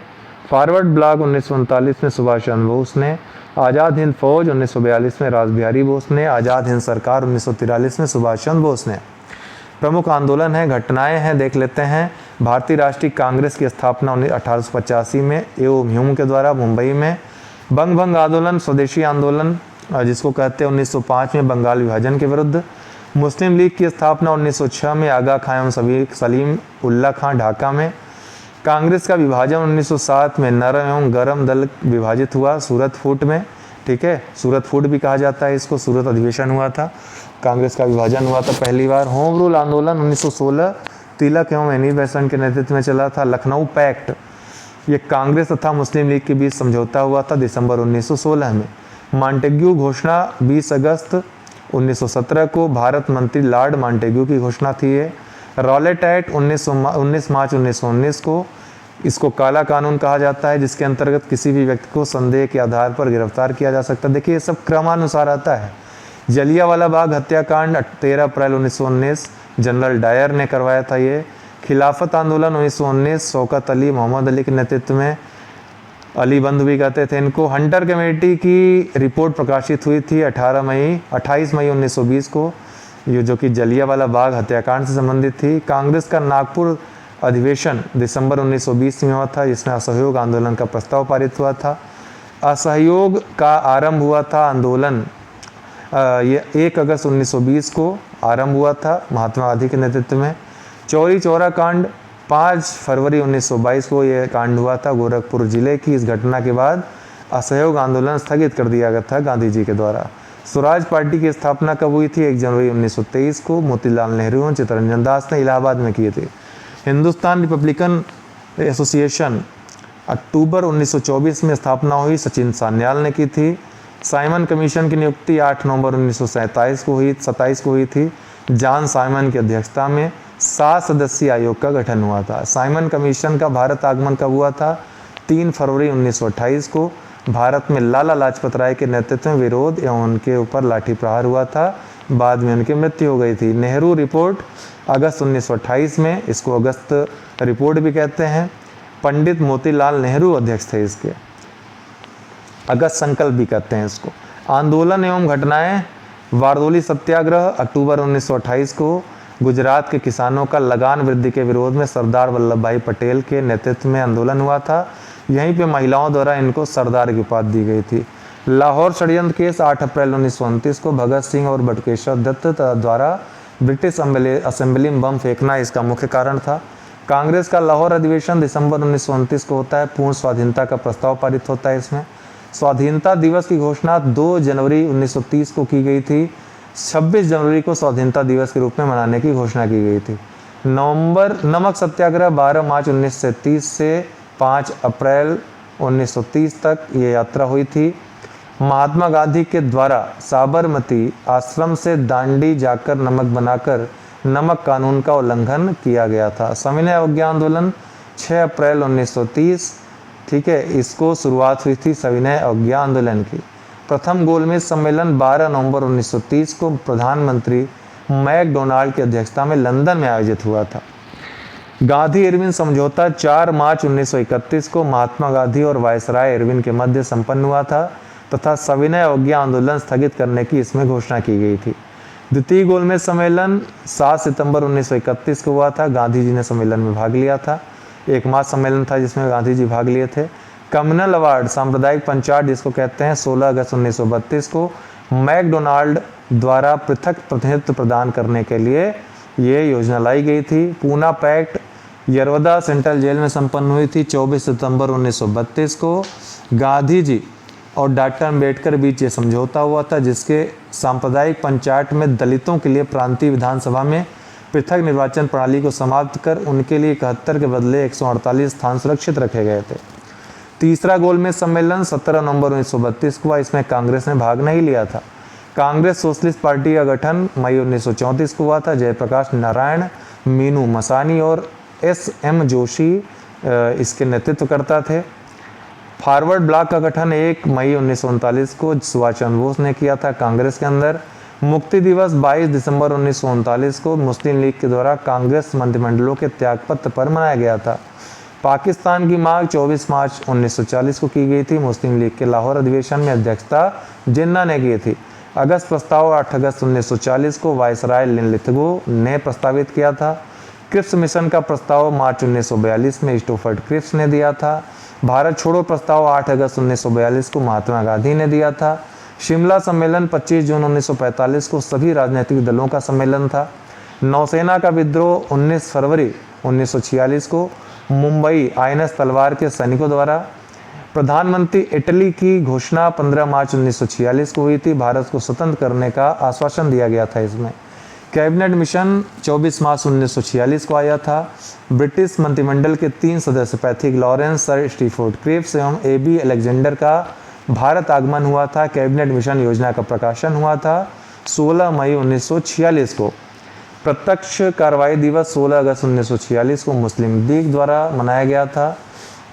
फॉरवर्ड ब्लॉक 1939 में सुभाष चंद्र बोस ने। आज़ाद हिंद फौज 1942 में रासबिहारी बोस ने। आज़ाद हिंद सरकार 1943 में सुभाष चंद्र बोस ने। प्रमुख आंदोलन है, घटनाएं हैं, देख लेते हैं। भारतीय राष्ट्रीय कांग्रेस की स्थापना 1885 में ए.ओ. ह्यूम के द्वारा मुंबई में। बंग भंग आंदोलन स्वदेशी आंदोलन जिसको कहते हैं 1905 में बंगाल विभाजन के विरुद्ध। मुस्लिम लीग की स्थापना 1906 में आगा खां एवं सलीम उल्लाह खां ढाका में। कांग्रेस का विभाजन 1907 में नरम एवं गरम दल विभाजित हुआ सूरत फूट में। ठीक है, सूरत फूट भी कहा जाता है इसको। सूरत अधिवेशन हुआ था, कांग्रेस का विभाजन हुआ था पहली बार। होम रूल आंदोलन 1916 तिलक एवं एनी बेसेंट के नेतृत्व में चला था। लखनऊ पैक्ट ये कांग्रेस तथा मुस्लिम लीग के बीच समझौता हुआ था दिसंबर 1916 में। मॉन्टेग्यू घोषणा 20 अगस्त 1917 को भारत मंत्री लॉर्ड मॉन्टेग्यू की घोषणा थी ये। रॉलेट एक्ट 19 मार्च 1919 को, इसको काला कानून कहा जाता है, जिसके अंतर्गत किसी भी व्यक्ति को संदेह के आधार पर गिरफ्तार किया जा सकता है। देखिए ये सब क्रमानुसार आता है। जलियांवाला बाग हत्याकांड 13 अप्रैल 1919 जनरल डायर ने करवाया था ये। खिलाफत आंदोलन 1919 शौकत अली मोहम्मद अली के नेतृत्व में, अली बंधु भी कहते थे इनको। हंटर कमेटी की रिपोर्ट प्रकाशित हुई थी 28 मई 1920 को, ये जो कि जलियांवाला बाग हत्याकांड से संबंधित थी। कांग्रेस का नागपुर अधिवेशन दिसंबर 1920 में हुआ था, जिसमें असहयोग आंदोलन का प्रस्ताव पारित हुआ था। असहयोग का आरंभ हुआ था आंदोलन ये 1 अगस्त 1920 को आरंभ हुआ था महात्मा गांधी के नेतृत्व में। चौरी चौरा कांड 5 फरवरी 1922 को ये कांड हुआ था गोरखपुर जिले की। इस घटना के बाद असहयोग आंदोलन स्थगित कर दिया गया था गांधी जी के द्वारा। स्वराज पार्टी की स्थापना कब हुई थी? 1 जनवरी 1923 को मोतीलाल नेहरू और चितरंजन दास ने इलाहाबाद में किए थे। हिंदुस्तान रिपब्लिकन एसोसिएशन अक्टूबर 1924 में स्थापना हुई, सचिन सान्याल ने की थी। साइमन कमीशन की नियुक्ति 8 नवंबर 1927 को हुई थी। जॉन साइमन की अध्यक्षता में 7 सदस्यीय आयोग का गठन हुआ था। साइमन कमीशन का भारत आगमन कब हुआ था? 3 फरवरी 1928 को। भारत में लाला लाजपत राय के नेतृत्व में विरोध एवं उनके ऊपर लाठी प्रहार हुआ था। बाद में उनकी मृत्यु हो गई थी। नेहरू रिपोर्ट अगस्त 1928 में, इसको अगस्त रिपोर्ट भी कहते हैं। पंडित मोतीलाल नेहरू अध्यक्ष थे इसके। अगस्त संकल्प भी कहते हैं इसको। आंदोलन एवं घटनाएं, बारदोली सत्याग्रह अक्टूबर 1928 को गुजरात के किसानों का लगान वृद्धि के विरोध में सरदार वल्लभ भाई पटेल के नेतृत्व में आंदोलन हुआ था। यहीं पे महिलाओं द्वारा इनको सरदार की उपाधि दी गई थी। लाहौर षड्यंत्र केस 8 अप्रैल 1929 को भगत सिंह और बटुकेश्वर दत्त द्वारा ब्रिटिश असेंबली में बम फेंकना इसका मुख्य कारण था। कांग्रेस का लाहौर अधिवेशन दिसंबर 1929 को होता है। पूर्ण स्वाधीनता का प्रस्ताव पारित होता है इसमें। स्वाधीनता दिवस की घोषणा 2 जनवरी 1930 को की गई थी। 26 जनवरी को स्वाधीनता दिवस के रूप में मनाने की घोषणा की गई थी। नमक सत्याग्रह 12 मार्च 1930 से 5 अप्रैल 1930 तक ये यात्रा हुई थी। महात्मा गांधी के द्वारा साबरमती आश्रम से दांडी जाकर नमक बनाकर नमक कानून का उल्लंघन किया गया था। सविनय अवज्ञा आंदोलन 6 अप्रैल 1930, ठीक है, इसको शुरुआत हुई थी सविनय अवज्ञा आंदोलन की। प्रथम गोलमेज सम्मेलन 12 नवंबर 1930 को प्रधानमंत्री मैकडोनाल्ड की अध्यक्षता में लंदन में आयोजित हुआ था। गांधी इरविन समझौता 4 मार्च 1931 को महात्मा गांधी और वायसराय इरविन के मध्य संपन्न हुआ था तथा सविनय अवज्ञा आंदोलन स्थगित करने की इसमें घोषणा की गई थी। द्वितीय गोलमेज सम्मेलन 7 सितंबर 1931 को हुआ था। गांधी जी ने सम्मेलन में भाग लिया था। एक मास सम्मेलन था जिसमें गांधी जी भाग लिए थे। कम्युनल अवार्ड, सांप्रदायिक पंचायत जिसको कहते हैं, 16 अगस्त 1932 को मैकडोनाल्ड द्वारा पृथक प्रतिनिधित्व प्रदान करने के लिए ये योजना लाई गई थी। Poona pact Yerwada central jail में संपन्न हुई थी 24 सितंबर 1932 को। गांधी जी और डॉक्टर अम्बेडकर बीच ये समझौता हुआ था जिसके सांप्रदायिक पंचायत में दलितों के लिए प्रांतीय विधानसभा में पृथक निर्वाचन प्रणाली को समाप्त कर उनके लिए 71 के बदले 148 स्थान सुरक्षित रखे गए थे। तीसरा गोलमेज सम्मेलन 17 नवंबर 1932 को हुआ। इसमें कांग्रेस ने भाग नहीं लिया था। कांग्रेस सोशलिस्ट पार्टी का गठन मई 1934 को हुआ था। जयप्रकाश नारायण, मीनू मसानी और S.M. जोशी इसके नेतृत्व करता थे। फॉरवर्ड ब्लॉक का गठन 1 मई 1939 को सुभाष चंद्र बोस ने किया था कांग्रेस के अंदर। मुक्ति दिवस 22 दिसंबर 1939 को मुस्लिम लीग के द्वारा कांग्रेस मंत्रिमंडलों के त्यागपत्र पर मनाया गया था। पाकिस्तान की मांग 24 मार्च 1940 को की गई थी। मुस्लिम लीग के लाहौर अधिवेशन में अध्यक्षता जिन्ना ने की थी। अगस्त प्रस्ताव 8 अगस्त 1940 को वायसराय लिथगो ने प्रस्तावित किया था। क्रिप्स मिशन का प्रस्ताव मार्च 1942 में स्टोफर्ड क्रिप्स ने दिया था। भारत छोड़ो प्रस्ताव 8 अगस्त 1942 को महात्मा गांधी ने दिया था। शिमला सम्मेलन 25 जून 1945 को सभी राजनीतिक दलों का सम्मेलन था। नौसेना का विद्रोह 19 फरवरी 1946 को मुंबई INS तलवार के सैनिकों द्वारा। प्रधानमंत्री इटली की घोषणा 15 मार्च 1946 को हुई थी। भारत को स्वतंत्र करने का आश्वासन दिया गया था इसमें। कैबिनेट मिशन 24 मार्च 1946 को आया था। ब्रिटिश मंत्रिमंडल के 3 सदस्य पैथिक लॉरेंस, सर स्टीफोर्ड क्रिप्स एवं AB अलेक्जेंडर का भारत आगमन हुआ था। कैबिनेट मिशन योजना का प्रकाशन हुआ था 16 मई 1946 को। प्रत्यक्ष कार्रवाई दिवस 16 अगस्त 1946 को मुस्लिम लीग द्वारा मनाया गया था।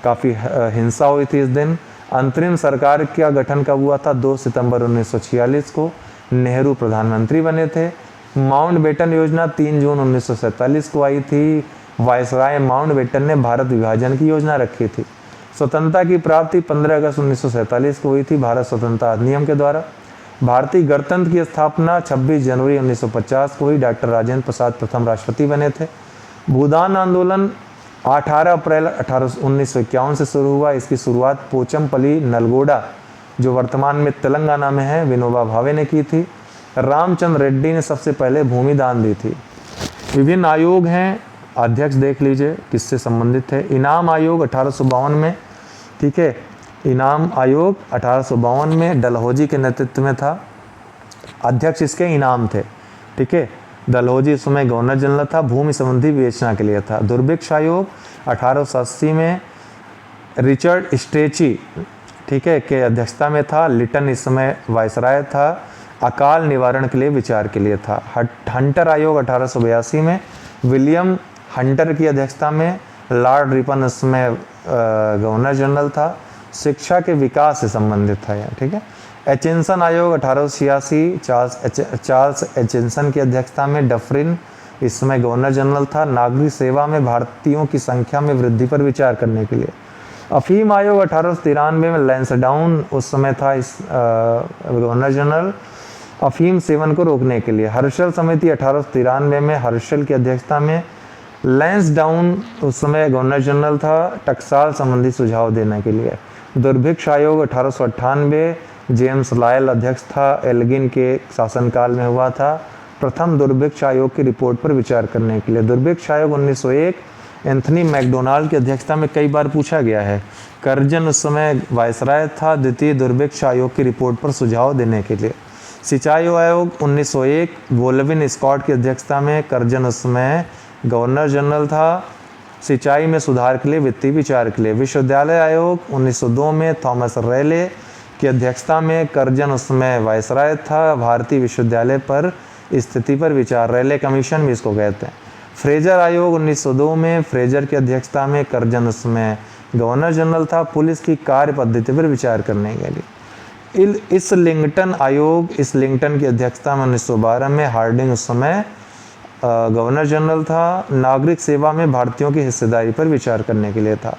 काफ़ी हिंसा हुई थी इस दिन। अंतरिम सरकार का गठन कब हुआ था? 2 सितंबर 1946 को। नेहरू प्रधानमंत्री बने थे। माउंटबेटन योजना 3 जून 1947 को आई थी। वायसराय माउंटबेटन ने भारत विभाजन की योजना रखी थी। स्वतंत्रता की प्राप्ति 15 अगस्त 1947 को हुई थी भारत स्वतंत्रता अधिनियम के द्वारा। भारतीय गणतंत्र की स्थापना 26 जनवरी 1950 को हुई। डॉक्टर राजेंद्र प्रसाद प्रथम राष्ट्रपति बने थे। भूदान आंदोलन 18 अप्रैल 1951 से शुरू हुआ। इसकी शुरुआत पोचमपल्ली नलगोडा, जो वर्तमान में तेलंगाना में है, विनोबा भावे ने की थी। रामचंद्र रेड्डी ने सबसे पहले भूमि दान दी थी। विभिन्न आयोग हैं, अध्यक्ष देख लीजिए किससे संबंधित है। इनाम आयोग 1852 में, ठीक है, इनाम आयोग 1852 में डलहौजी के नेतृत्व में था। अध्यक्ष इसके इनाम थे, ठीक है। डलहौजी इस समय गवर्नर जनरल था। भूमि संबंधी विवेचना के लिए था। दुर्भिक्ष आयोग 1880 में रिचर्ड स्ट्रेची, ठीक है, के अध्यक्षता में था। लिटन इस समय वायसराय था। अकाल निवारण के लिए विचार के लिए था। हंटर आयोग 1882 में विलियम हंटर की अध्यक्षता में। लॉर्ड रिपन उस समय गवर्नर जनरल था। शिक्षा के विकास से संबंधित था यह, ठीक है। एचिंसन आयोग 1886 चार्ल्स एचिंसन की अध्यक्षता में। डफरिन इस समय गवर्नर जनरल था। नागरिक सेवा में भारतीयों की संख्या में वृद्धि पर विचार करने के लिए। अफीम आयोग 1893 में। लैंसडाउन उस समय था इस गवर्नर जनरल, अफीम सेवन को रोकने के लिए। हर्षल समिति 1893 में हर्षल की अध्यक्षता में। लैंसडाउन उस समय गवर्नर जनरल था, टकसाल संबंधी सुझाव देने के लिए। दुर्भिक्ष आयोग 1898, जेम्स लायल अध्यक्ष था। एल्गिन के शासनकाल में हुआ था। प्रथम दुर्भिक्ष आयोग की रिपोर्ट पर विचार करने के लिए। दुर्भिक्ष आयोग 1901 एंथनी मैकडोनाल्ड की अध्यक्षता में कई बार पूछा गया है। कर्जन उस समय वायसराय था। द्वितीय दुर्भिक्ष आयोग की रिपोर्ट पर सुझाव देने के लिए। सिंचाई आयोग 1901 वोल्विन स्कॉट की अध्यक्षता में। कर्जन उस समय गवर्नर जनरल था। सिंचाई में सुधार के लिए वित्तीय विचार के लिए। विश्वविद्यालय आयोग 1902 में थॉमस रेले की अध्यक्षता में। कर्जन उस समय वायसराय था। भारतीय विश्वविद्यालय पर स्थिति पर विचार, रेले कमीशन भी इसको कहते हैं। फ्रेजर आयोग 1902 में फ्रेजर की अध्यक्षता में। कर्जन उस समय गवर्नर जनरल था। पुलिस की कार्य पद्धति पर विचार करने के लिए। इस्लिंगटन आयोग, इस्लिंगटन की अध्यक्षता में 1912 में। हार्डिंग उस समय गवर्नर जनरल था। नागरिक सेवा में भारतीयों की हिस्सेदारी पर विचार करने के लिए था।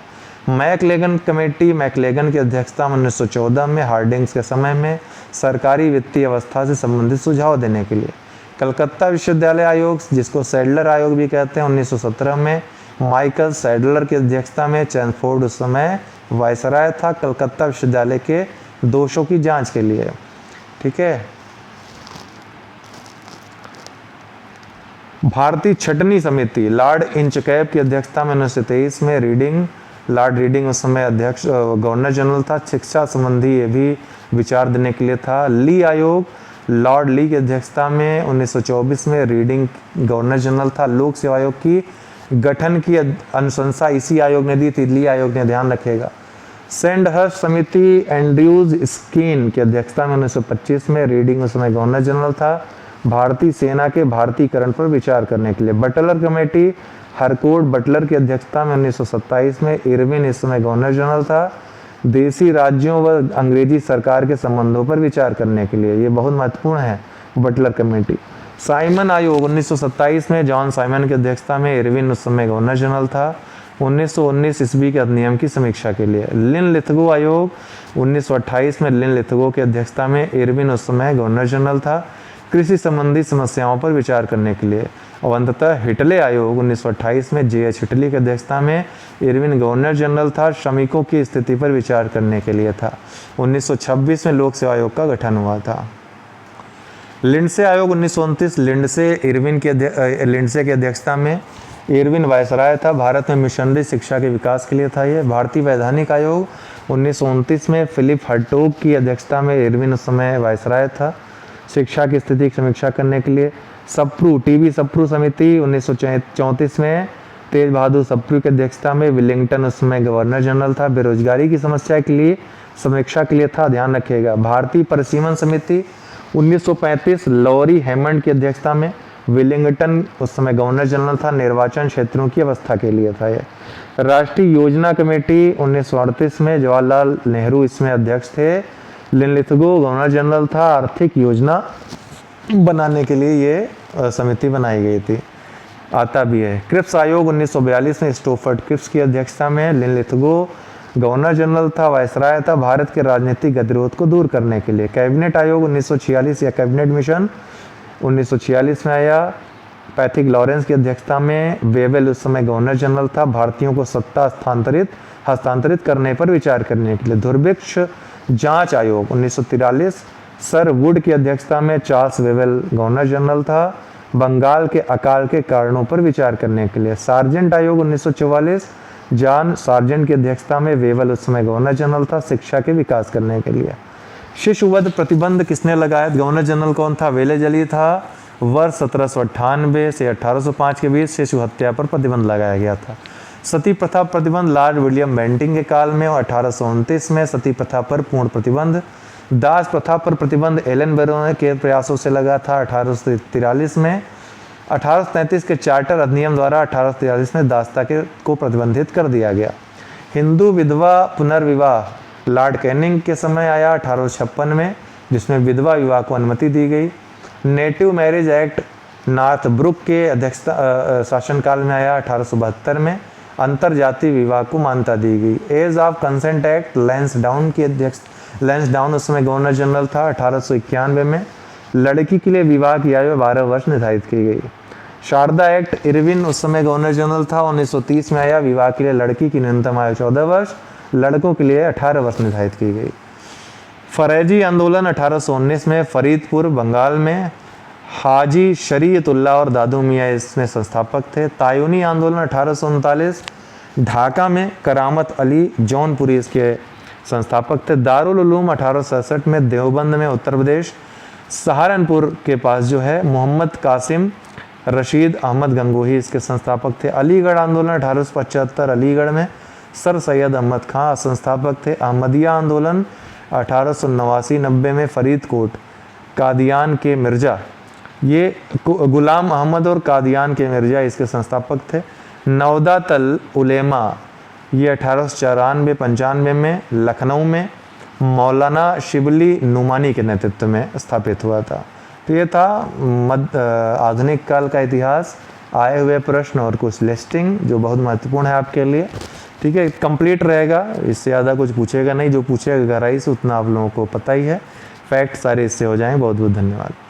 मैकलेगन कमेटी, मैकलेगन की अध्यक्षता में 1914 में। हार्डिंग्स के समय में सरकारी वित्तीय अवस्था से संबंधित सुझाव देने के लिए। कलकत्ता विश्वविद्यालय आयोग, जिसको सैडलर आयोग भी कहते हैं, 1917 में। माइकल सैडलर की अध्यक्षता में। चैनफोर्ड उस समय वायसराय था। कलकत्ता विश्वविद्यालय के दोषों की जांच के लिए, ठीक है। भारतीय छटनी समिति, लॉर्ड इंचकैब की अध्यक्षता में 1923 में। रीडिंग, लॉर्ड रीडिंग उस समय अध्यक्ष गवर्नर जनरल था। शिक्षा संबंधी ये भी विचार देने के लिए था। ली आयोग, लॉर्ड ली की अध्यक्षता में 1924 में। रीडिंग गवर्नर जनरल था। लोक सेवा आयोग की गठन की अनुशंसा इसी आयोग ने दी थी, ली आयोग ने, ध्यान रखिएगा। सैंडहर्स्ट समिति एंड्रयूज स्कीन की अध्यक्षता में 1925 में। रीडिंग उस समय गवर्नर जनरल था। भारतीय सेना के भारतीयकरण पर विचार करने के लिए। बटलर कमेटी, हरकोर्ट बटलर की अध्यक्षता में 1927 में। इरविन इस समय गवर्नर जनरल था। देसी राज्यों व अंग्रेजी सरकार के संबंधों पर विचार करने के लिए, ये बहुत महत्वपूर्ण है बटलर कमेटी। साइमन आयोग 1927 में। जॉन साइमन की अध्यक्षता में। इरविन उस समय गवर्नर जनरल था। 1919 ईस्वी के अधिनियम की समीक्षा के लिए। लिन लिथगो आयोग 1928 में। लिन लिथगो की अध्यक्षता में। इरविन उस समय गवर्नर जनरल था। कृषि संबंधी समस्याओं पर विचार करने के लिए। और अंततः हिटले आयोग 1928 में। जे.एच. हिटले की अध्यक्षता में। इरविन गवर्नर जनरल था। श्रमिकों की स्थिति पर विचार करने के लिए था। 1926 में लोक सेवा आयोग का गठन हुआ था। लिंडसे आयोग 1929, लिंडसे की अध्यक्षता में। इरविन वायसराय था। भारत में मिशनरी शिक्षा के विकास के लिए था ये। भारतीय वैधानिक आयोग 1929 में। फिलिप हर्टोग की अध्यक्षता में। इरविन उस समय वायसराय था। शिक्षा की स्थिति की समीक्षा करने के लिए। सप्रू, टीबी सप्रू समिति 1934 में। तेज बहादुर सप्रू की अध्यक्षता में। विलिंगटन उस समय गवर्नर जनरल था। बेरोजगारी की समस्या के लिए समीक्षा के लिए था, ध्यान रखिएगा। भारतीय परिसीमन समिति 1935 लॉरी हेमंड की अध्यक्षता में। विलिंगटन उस समय गवर्नर जनरल था। निर्वाचन क्षेत्रों की अवस्था के लिए था यह। राष्ट्रीय योजना कमेटी 1938 में। जवाहरलाल नेहरू इसमें अध्यक्ष थे। लिन लिथगो गवर्नर जनरल था। आर्थिक योजना बनाने के लिए ये समिति बनाई गई थी, आता भी है। क्रिप्स आयोग 1942 में। स्टोफर्ड क्रिप्स की अध्यक्षता में। लिन लिथगो गवर्नर जनरल था। वायसराय था। भारत के राजनीतिक गतिरोध को दूर करने के लिए। कैबिनेट आयोग 1946 या कैबिनेट मिशन 1946 में आया। पैथिक लॉरेंस की अध्यक्षता में। वेवेल उस समय गवर्नर जनरल था। भारतीयों को सत्ता हस्तांतरित करने पर विचार करने के लिए। दुर्भिक्ष जांच आयोग 1943 सर वुड की अध्यक्षता में। चार्ल्स वेवेल गवर्नर जनरल था। बंगाल के अकाल के कारणों पर विचार करने के लिए। सार्जेंट आयोग 1944 जॉन सार्जेंट की अध्यक्षता में। वेवेल उस समय गवर्नर जनरल था। शिक्षा के विकास करने के लिए। शिशुवध प्रतिबंध किसने लगाया? गवर्नर जनरल कौन था? वेलेजली था। वर्ष 1798 से 1805 के बीच शिशु हत्या पर प्रतिबंध लगाया गया था। सती प्रथा प्रतिबंध लॉर्ड विलियम बेंटिंग के काल में और 1829 में सती प्रथा पर पूर्ण प्रतिबंध। दास प्रथा पर प्रतिबंध एलन बैरों के प्रयासों से लगा था 1843 में। 1833 के चार्टर अधिनियम द्वारा 1843 में दासता को प्रतिबंधित कर दिया गया। हिंदू विधवा पुनर्विवाह लॉर्ड कैनिंग के समय आया 1856 में, जिसमें विधवा विवाह को अनुमति दी गई। Native marriage act Northbrook के अध्यक्षता शासनकाल में आया 1872 में, अंतरजातीय विवाह को मान्यता दी गई। Age of consent act Lansdowne की अध्यक्ष लैंसडाउन उस समय गवर्नर जनरल था 1891 में। लड़की के लिए विवाह की आयु 12 वर्ष निर्धारित की गई। शारदा एक्ट इरविन उस समय गवर्नर जनरल था, 1930 में आया। विवाह के लिए लड़की की न्यूनतम आयु 14 वर्ष, लड़कों के लिए 18 वर्ष निर्धारित की गई। फरेजी आंदोलन 1819 में फरीदपुर बंगाल में, हाजी शरीयतुल्लाह और दादू मियाँ इसमें संस्थापक थे। तायूनी आंदोलन 1839 ढाका में, करामत अली जौनपुरी इसके संस्थापक थे। दारुल उलूम 1867 में देवबंद में उत्तर प्रदेश। सहारनपुर के पास जो है मोहम्मद कासिम रशीद अहमद गंगोही इसके संस्थापक थे। अलीगढ़ आंदोलन 1875 अलीगढ़ में, सर सैयद अहमद खां संस्थापक थे। अहमदिया आंदोलन 1889-90 में फरीदकोट, कादियान के मिर्ज़ा, ये गुलाम अहमद और कादियान के मिर्ज़ा इसके संस्थापक थे। नवदातल उलेमा ये 1894-95 में लखनऊ में मौलाना शिबली नुमानी के नेतृत्व में स्थापित हुआ था। तो ये था आधुनिक काल का इतिहास, आए हुए प्रश्न और कुछ लिस्टिंग जो बहुत महत्वपूर्ण है आपके लिए। ठीक है, कंप्लीट रहेगा, इससे ज़्यादा कुछ पूछेगा नहीं। जो पूछेगा गहराई से उतना आप लोगों को पता ही है। फैक्ट सारे इससे हो जाएंगे। बहुत बहुत धन्यवाद।